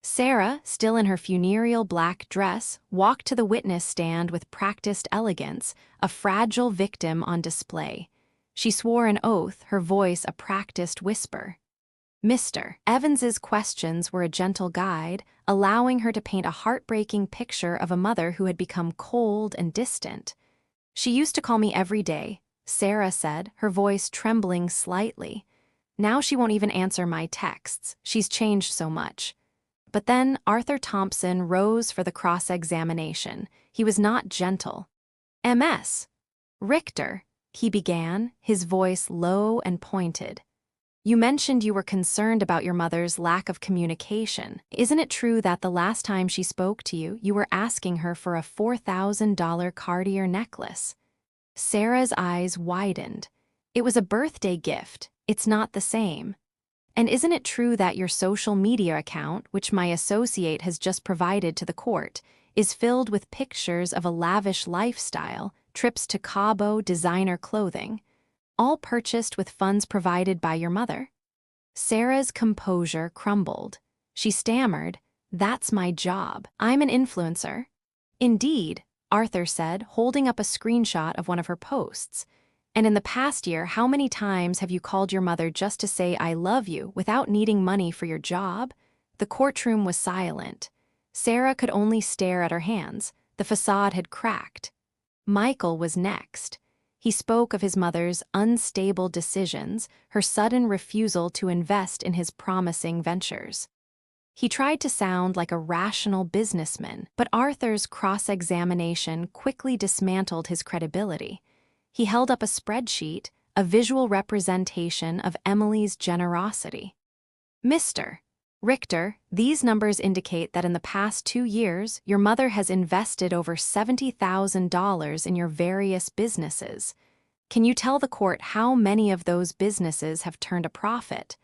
Sarah, still in her funereal black dress, walked to the witness stand with practiced elegance, a fragile victim on display. She swore an oath, her voice a practiced whisper. Mr. Evans's questions were a gentle guide, allowing her to paint a heartbreaking picture of a mother who had become cold and distant. She used to call me every day, Sarah said, her voice trembling slightly. Now she won't even answer my texts. She's changed so much. But then Arthur Thompson rose for the cross-examination. He was not gentle. MS. Richter, he began, his voice low and pointed. You mentioned you were concerned about your mother's lack of communication. Isn't it true that the last time she spoke to you, you were asking her for a $4,000 Cartier necklace? Sarah's eyes widened. It was a birthday gift. It's not the same. And isn't it true that your social media account, which my associate has just provided to the court, is filled with pictures of a lavish lifestyle, trips to Cabo, designer clothing, all purchased with funds provided by your mother? Sarah's composure crumbled. She stammered, "That's my job. I'm an influencer." Indeed, Arthur said, holding up a screenshot of one of her posts. And in the past year, how many times have you called your mother just to say I love you without needing money for your job? The courtroom was silent. Sarah could only stare at her hands. The facade had cracked. Michael was next. He spoke of his mother's unstable decisions, her sudden refusal to invest in his promising ventures. He tried to sound like a rational businessman, but Arthur's cross-examination quickly dismantled his credibility. He held up a spreadsheet, a visual representation of Emily's generosity. Mr. Richter, these numbers indicate that in the past 2 years, your mother has invested over $70,000 in your various businesses. Can you tell the court how many of those businesses have turned a profit?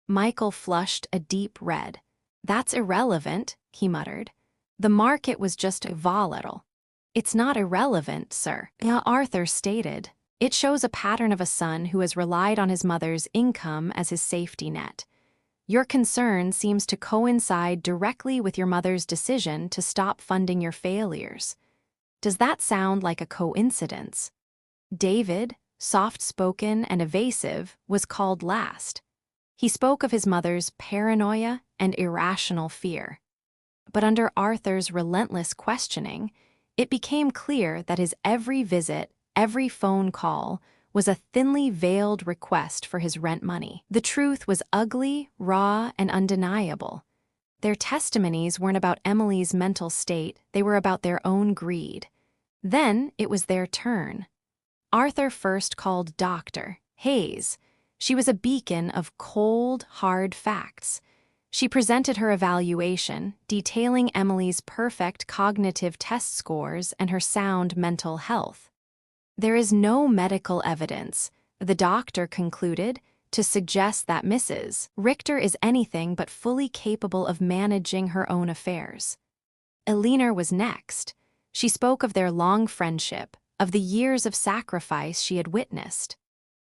Michael flushed a deep red. That's irrelevant, he muttered. The market was just volatile. It's not irrelevant, sir, Arthur stated. It shows a pattern of a son who has relied on his mother's income as his safety net. Your concern seems to coincide directly with your mother's decision to stop funding your failures. Does that sound like a coincidence? David, soft-spoken and evasive, was called last. He spoke of his mother's paranoia and irrational fear. But under Arthur's relentless questioning, it became clear that his every visit, every phone call, was a thinly veiled request for his rent money. The truth was ugly, raw, and undeniable. Their testimonies weren't about Emily's mental state, they were about their own greed. Then it was their turn. Arthur first called Dr. Hayes. She was a beacon of cold, hard facts. She presented her evaluation, detailing Emily's perfect cognitive test scores and her sound mental health. There is no medical evidence, the doctor concluded, to suggest that Mrs. Richter is anything but fully capable of managing her own affairs. Eleanor was next. She spoke of their long friendship, of the years of sacrifice she had witnessed.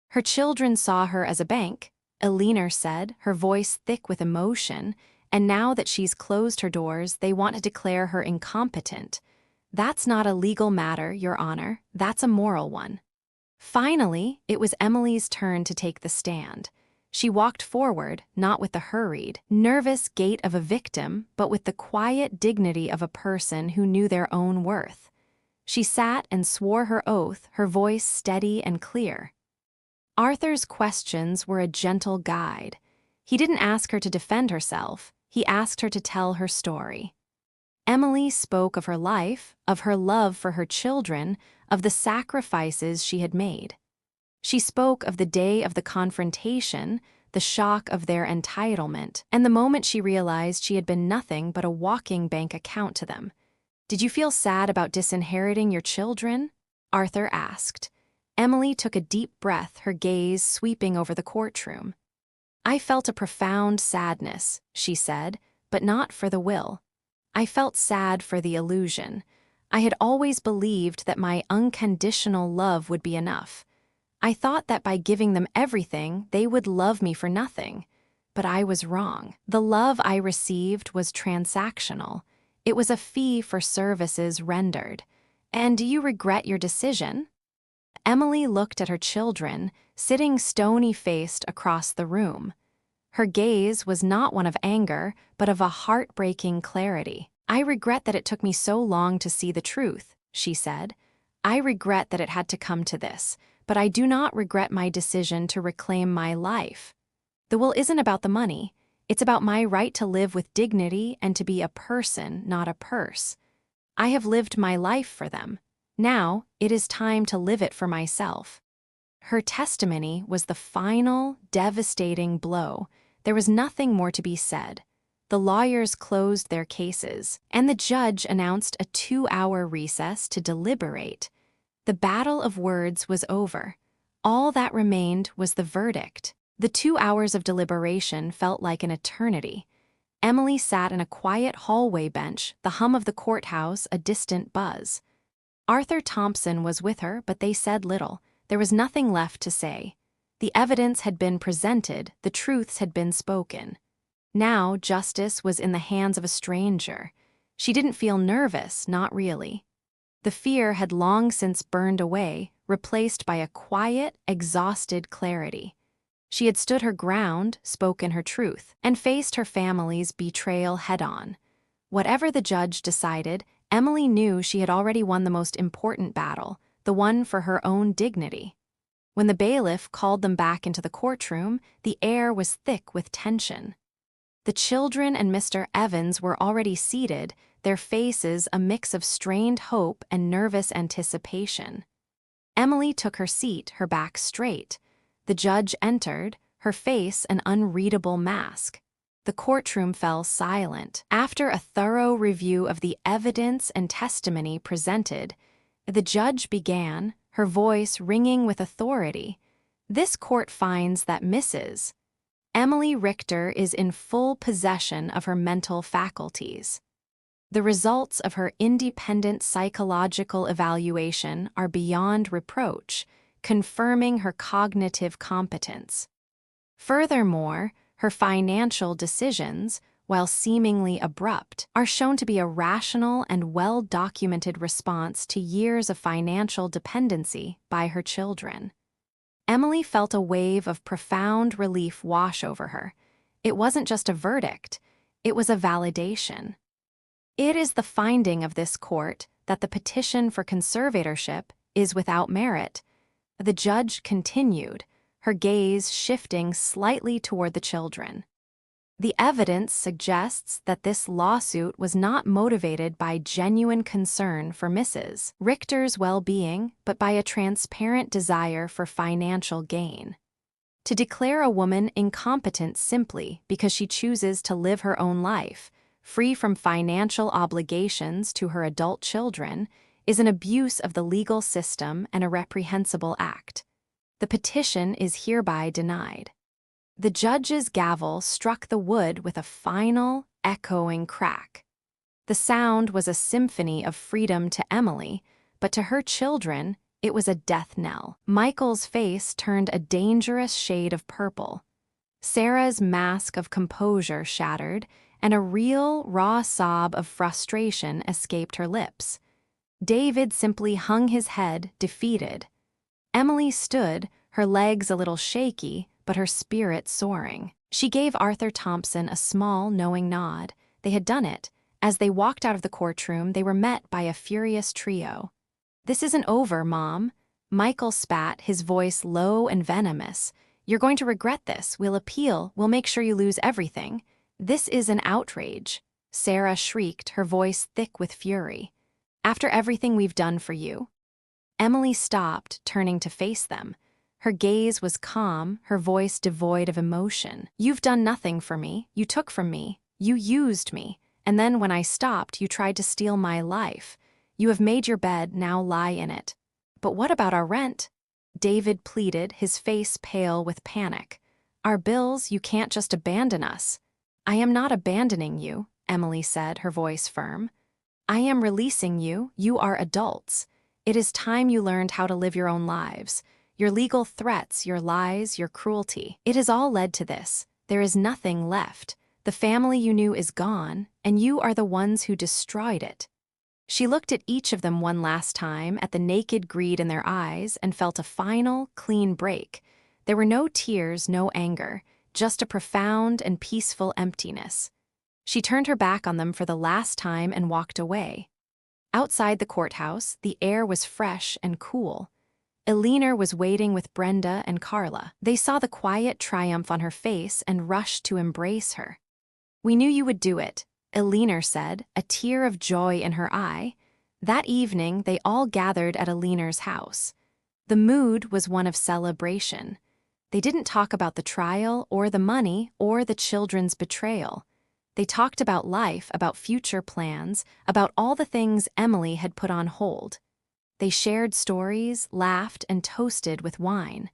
Her children saw her as a bank, Eleanor said, her voice thick with emotion, and now that she's closed her doors, they want to declare her incompetent. That's not a legal matter, Your Honor, that's a moral one. Finally, it was Emily's turn to take the stand. She walked forward, not with the hurried, nervous gait of a victim, but with the quiet dignity of a person who knew their own worth. She sat and swore her oath, her voice steady and clear. Arthur's questions were a gentle guide. He didn't ask her to defend herself, he asked her to tell her story. Emily spoke of her life, of her love for her children, of the sacrifices she had made. She spoke of the day of the confrontation, the shock of their entitlement, and the moment she realized she had been nothing but a walking bank account to them. "Did you feel sad about disinheriting your children?" Arthur asked. Emily took a deep breath, her gaze sweeping over the courtroom. "I felt a profound sadness," she said, "but not for the will. I felt sad for the illusion. I had always believed that my unconditional love would be enough. I thought that by giving them everything, they would love me for nothing. But I was wrong. The love I received was transactional. It was a fee for services rendered. And do you regret your decision?" Emily looked at her children, sitting stony-faced across the room. Her gaze was not one of anger, but of a heartbreaking clarity. "I regret that it took me so long to see the truth," she said. "I regret that it had to come to this, but I do not regret my decision to reclaim my life. The will isn't about the money. It's about my right to live with dignity and to be a person, not a purse. I have lived my life for them. Now, it is time to live it for myself." Her testimony was the final, devastating blow. There was nothing more to be said. The lawyers closed their cases, and the judge announced a 2-hour recess to deliberate. The battle of words was over. All that remained was the verdict. The 2 hours of deliberation felt like an eternity. Emily sat in a quiet hallway bench, the hum of the courthouse a distant buzz. Arthur Thompson was with her, but they said little. There was nothing left to say. The evidence had been presented, the truths had been spoken. Now justice was in the hands of a stranger. She didn't feel nervous, not really. The fear had long since burned away, replaced by a quiet, exhausted clarity. She had stood her ground, spoken her truth, and faced her family's betrayal head-on. Whatever the judge decided, Emily knew she had already won the most important battle, the one for her own dignity. When the bailiff called them back into the courtroom, the air was thick with tension. The children and Mr. Evans were already seated, their faces a mix of strained hope and nervous anticipation. Emily took her seat, her back straight. The judge entered, her face an unreadable mask. The courtroom fell silent. After a thorough review of the evidence and testimony presented, the judge began, her voice ringing with authority. "This court finds that Mrs. Emily Richter is in full possession of her mental faculties. The results of her independent psychological evaluation are beyond reproach, confirming her cognitive competence. Furthermore, her financial decisions, while seemingly abrupt, are shown to be a rational and well-documented response to years of financial dependency by her children." Emily felt a wave of profound relief wash over her. It wasn't just a verdict, it was a validation. "It is the finding of this court that the petition for conservatorship is without merit," the judge continued, her gaze shifting slightly toward the children. "The evidence suggests that this lawsuit was not motivated by genuine concern for Mrs. Richter's well-being, but by a transparent desire for financial gain. To declare a woman incompetent simply because she chooses to live her own life, free from financial obligations to her adult children, is an abuse of the legal system and a reprehensible act. The petition is hereby denied." The judge's gavel struck the wood with a final, echoing crack. The sound was a symphony of freedom to Emily, but to her children, it was a death knell. Michael's face turned a dangerous shade of purple. Sarah's mask of composure shattered, and a real, raw sob of frustration escaped her lips. David simply hung his head, defeated. Emily stood, her legs a little shaky, but her spirit soaring. She gave Arthur Thompson a small, knowing nod. They had done it. As they walked out of the courtroom, they were met by a furious trio. "This isn't over, Mom." Michael spat, his voice low and venomous. "You're going to regret this. We'll appeal. We'll make sure you lose everything. This is an outrage." Sarah shrieked, her voice thick with fury. "After everything we've done for you?" Emily stopped, turning to face them. Her gaze was calm, her voice devoid of emotion. "You've done nothing for me. You took from me. You used me. And then when I stopped, you tried to steal my life. You have made your bed, now lie in it." "But what about our rent?" David pleaded, his face pale with panic. "Our bills, you can't just abandon us." "I am not abandoning you," Emily said, her voice firm. "I am releasing you. You are adults. It is time you learned how to live your own lives. Your legal threats, your lies, your cruelty. It has all led to this. There is nothing left. The family you knew is gone, and you are the ones who destroyed it." She looked at each of them one last time at the naked greed in their eyes and felt a final, clean break. There were no tears, no anger, just a profound and peaceful emptiness. She turned her back on them for the last time and walked away. Outside the courthouse, the air was fresh and cool. Eleanor was waiting with Brenda and Carla. They saw the quiet triumph on her face and rushed to embrace her. "We knew you would do it," Eleanor said, a tear of joy in her eye. That evening, they all gathered at Eleanor's house. The mood was one of celebration. They didn't talk about the trial or the money or the children's betrayal. They talked about life, about future plans, about all the things Emily had put on hold. They shared stories, laughed, and toasted with wine.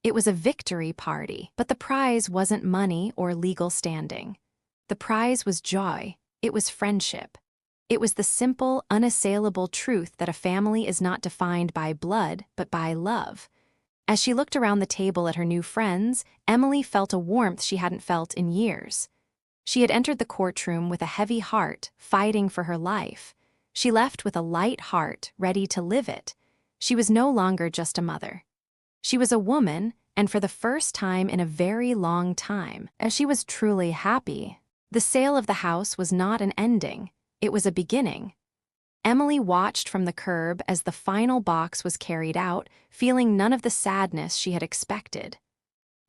It was a victory party, but the prize wasn't money or legal standing. The prize was joy. It was friendship. It was the simple, unassailable truth that a family is not defined by blood, but by love. As she looked around the table at her new friends, Emily felt a warmth she hadn't felt in years. She had entered the courtroom with a heavy heart, fighting for her life. She left with a light heart, ready to live it. She was no longer just a mother. She was a woman, and for the first time in a very long time, as she was truly happy. The sale of the house was not an ending, it was a beginning. Emily watched from the curb as the final box was carried out, feeling none of the sadness she had expected.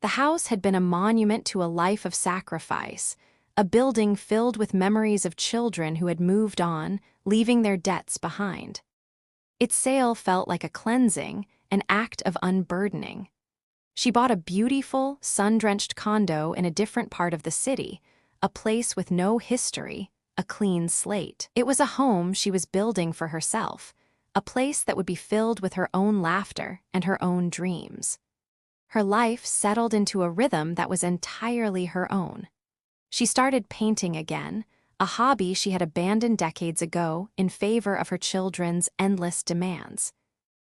The house had been a monument to a life of sacrifice, a building filled with memories of children who had moved on, leaving their debts behind. Its sale felt like a cleansing, an act of unburdening. She bought a beautiful, sun-drenched condo in a different part of the city, a place with no history, a clean slate. It was a home she was building for herself, a place that would be filled with her own laughter and her own dreams. Her life settled into a rhythm that was entirely her own. She started painting again, a hobby she had abandoned decades ago in favor of her children's endless demands.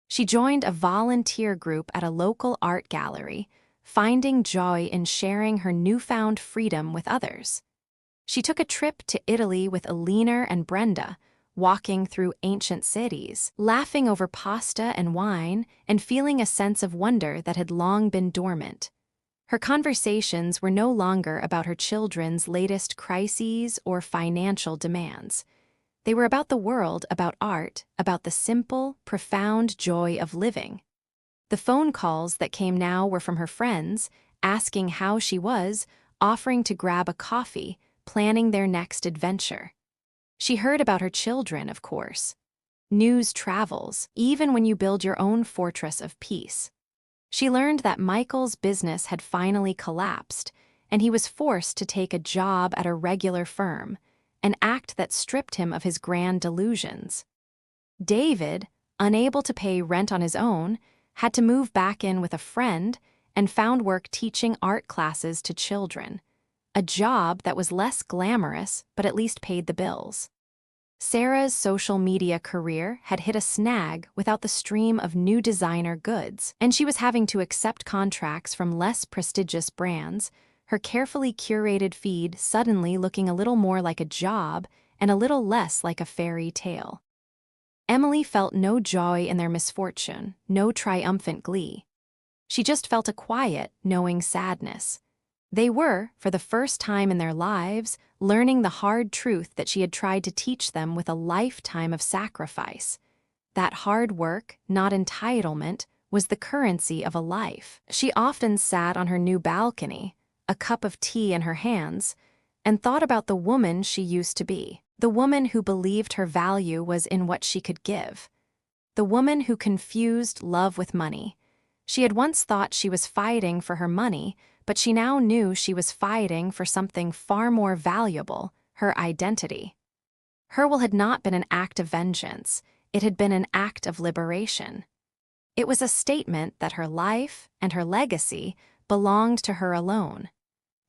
She joined a volunteer group at a local art gallery, finding joy in sharing her newfound freedom with others. She took a trip to Italy with Eleanor and Brenda, walking through ancient cities, laughing over pasta and wine, and feeling a sense of wonder that had long been dormant. Her conversations were no longer about her children's latest crises or financial demands. They were about the world, about art, about the simple, profound joy of living. The phone calls that came now were from her friends, asking how she was, offering to grab a coffee, planning their next adventure. She heard about her children, of course. News travels, even when you build your own fortress of peace. She learned that Michael's business had finally collapsed, and he was forced to take a job at a regular firm, an act that stripped him of his grand delusions. David, unable to pay rent on his own, had to move back in with a friend and found work teaching art classes to children, a job that was less glamorous but at least paid the bills. Sarah's social media career had hit a snag without the stream of new designer goods, and she was having to accept contracts from less prestigious brands, her carefully curated feed suddenly looking a little more like a job and a little less like a fairy tale. Emily felt no joy in their misfortune, no triumphant glee. She just felt a quiet, knowing sadness. They were, for the first time in their lives, learning the hard truth that she had tried to teach them with a lifetime of sacrifice. That hard work, not entitlement, was the currency of a life. She often sat on her new balcony, a cup of tea in her hands, and thought about the woman she used to be, the woman who believed her value was in what she could give, the woman who confused love with money. She had once thought she was fighting for her money, but she now knew she was fighting for something far more valuable, her identity. Her will had not been an act of vengeance, it had been an act of liberation. It was a statement that her life and her legacy belonged to her alone.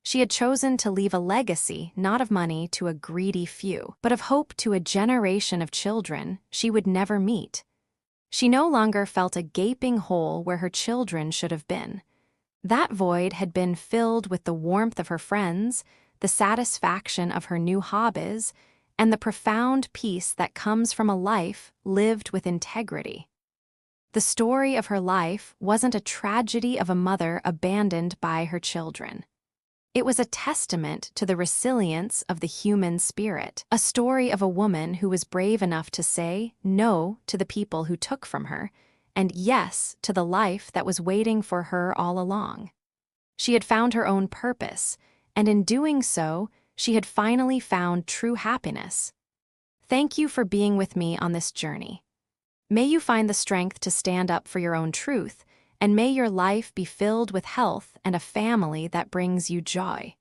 She had chosen to leave a legacy not of money to a greedy few, but of hope to a generation of children she would never meet. She no longer felt a gaping hole where her children should have been. That void had been filled with the warmth of her friends, the satisfaction of her new hobbies, and the profound peace that comes from a life lived with integrity. The story of her life wasn't a tragedy of a mother abandoned by her children. It was a testament to the resilience of the human spirit, a story of a woman who was brave enough to say no to the people who took from her, and yes to the life that was waiting for her all along. She had found her own purpose, and in doing so, she had finally found true happiness. Thank you for being with me on this journey. May you find the strength to stand up for your own truth, and may your life be filled with health and a family that brings you joy.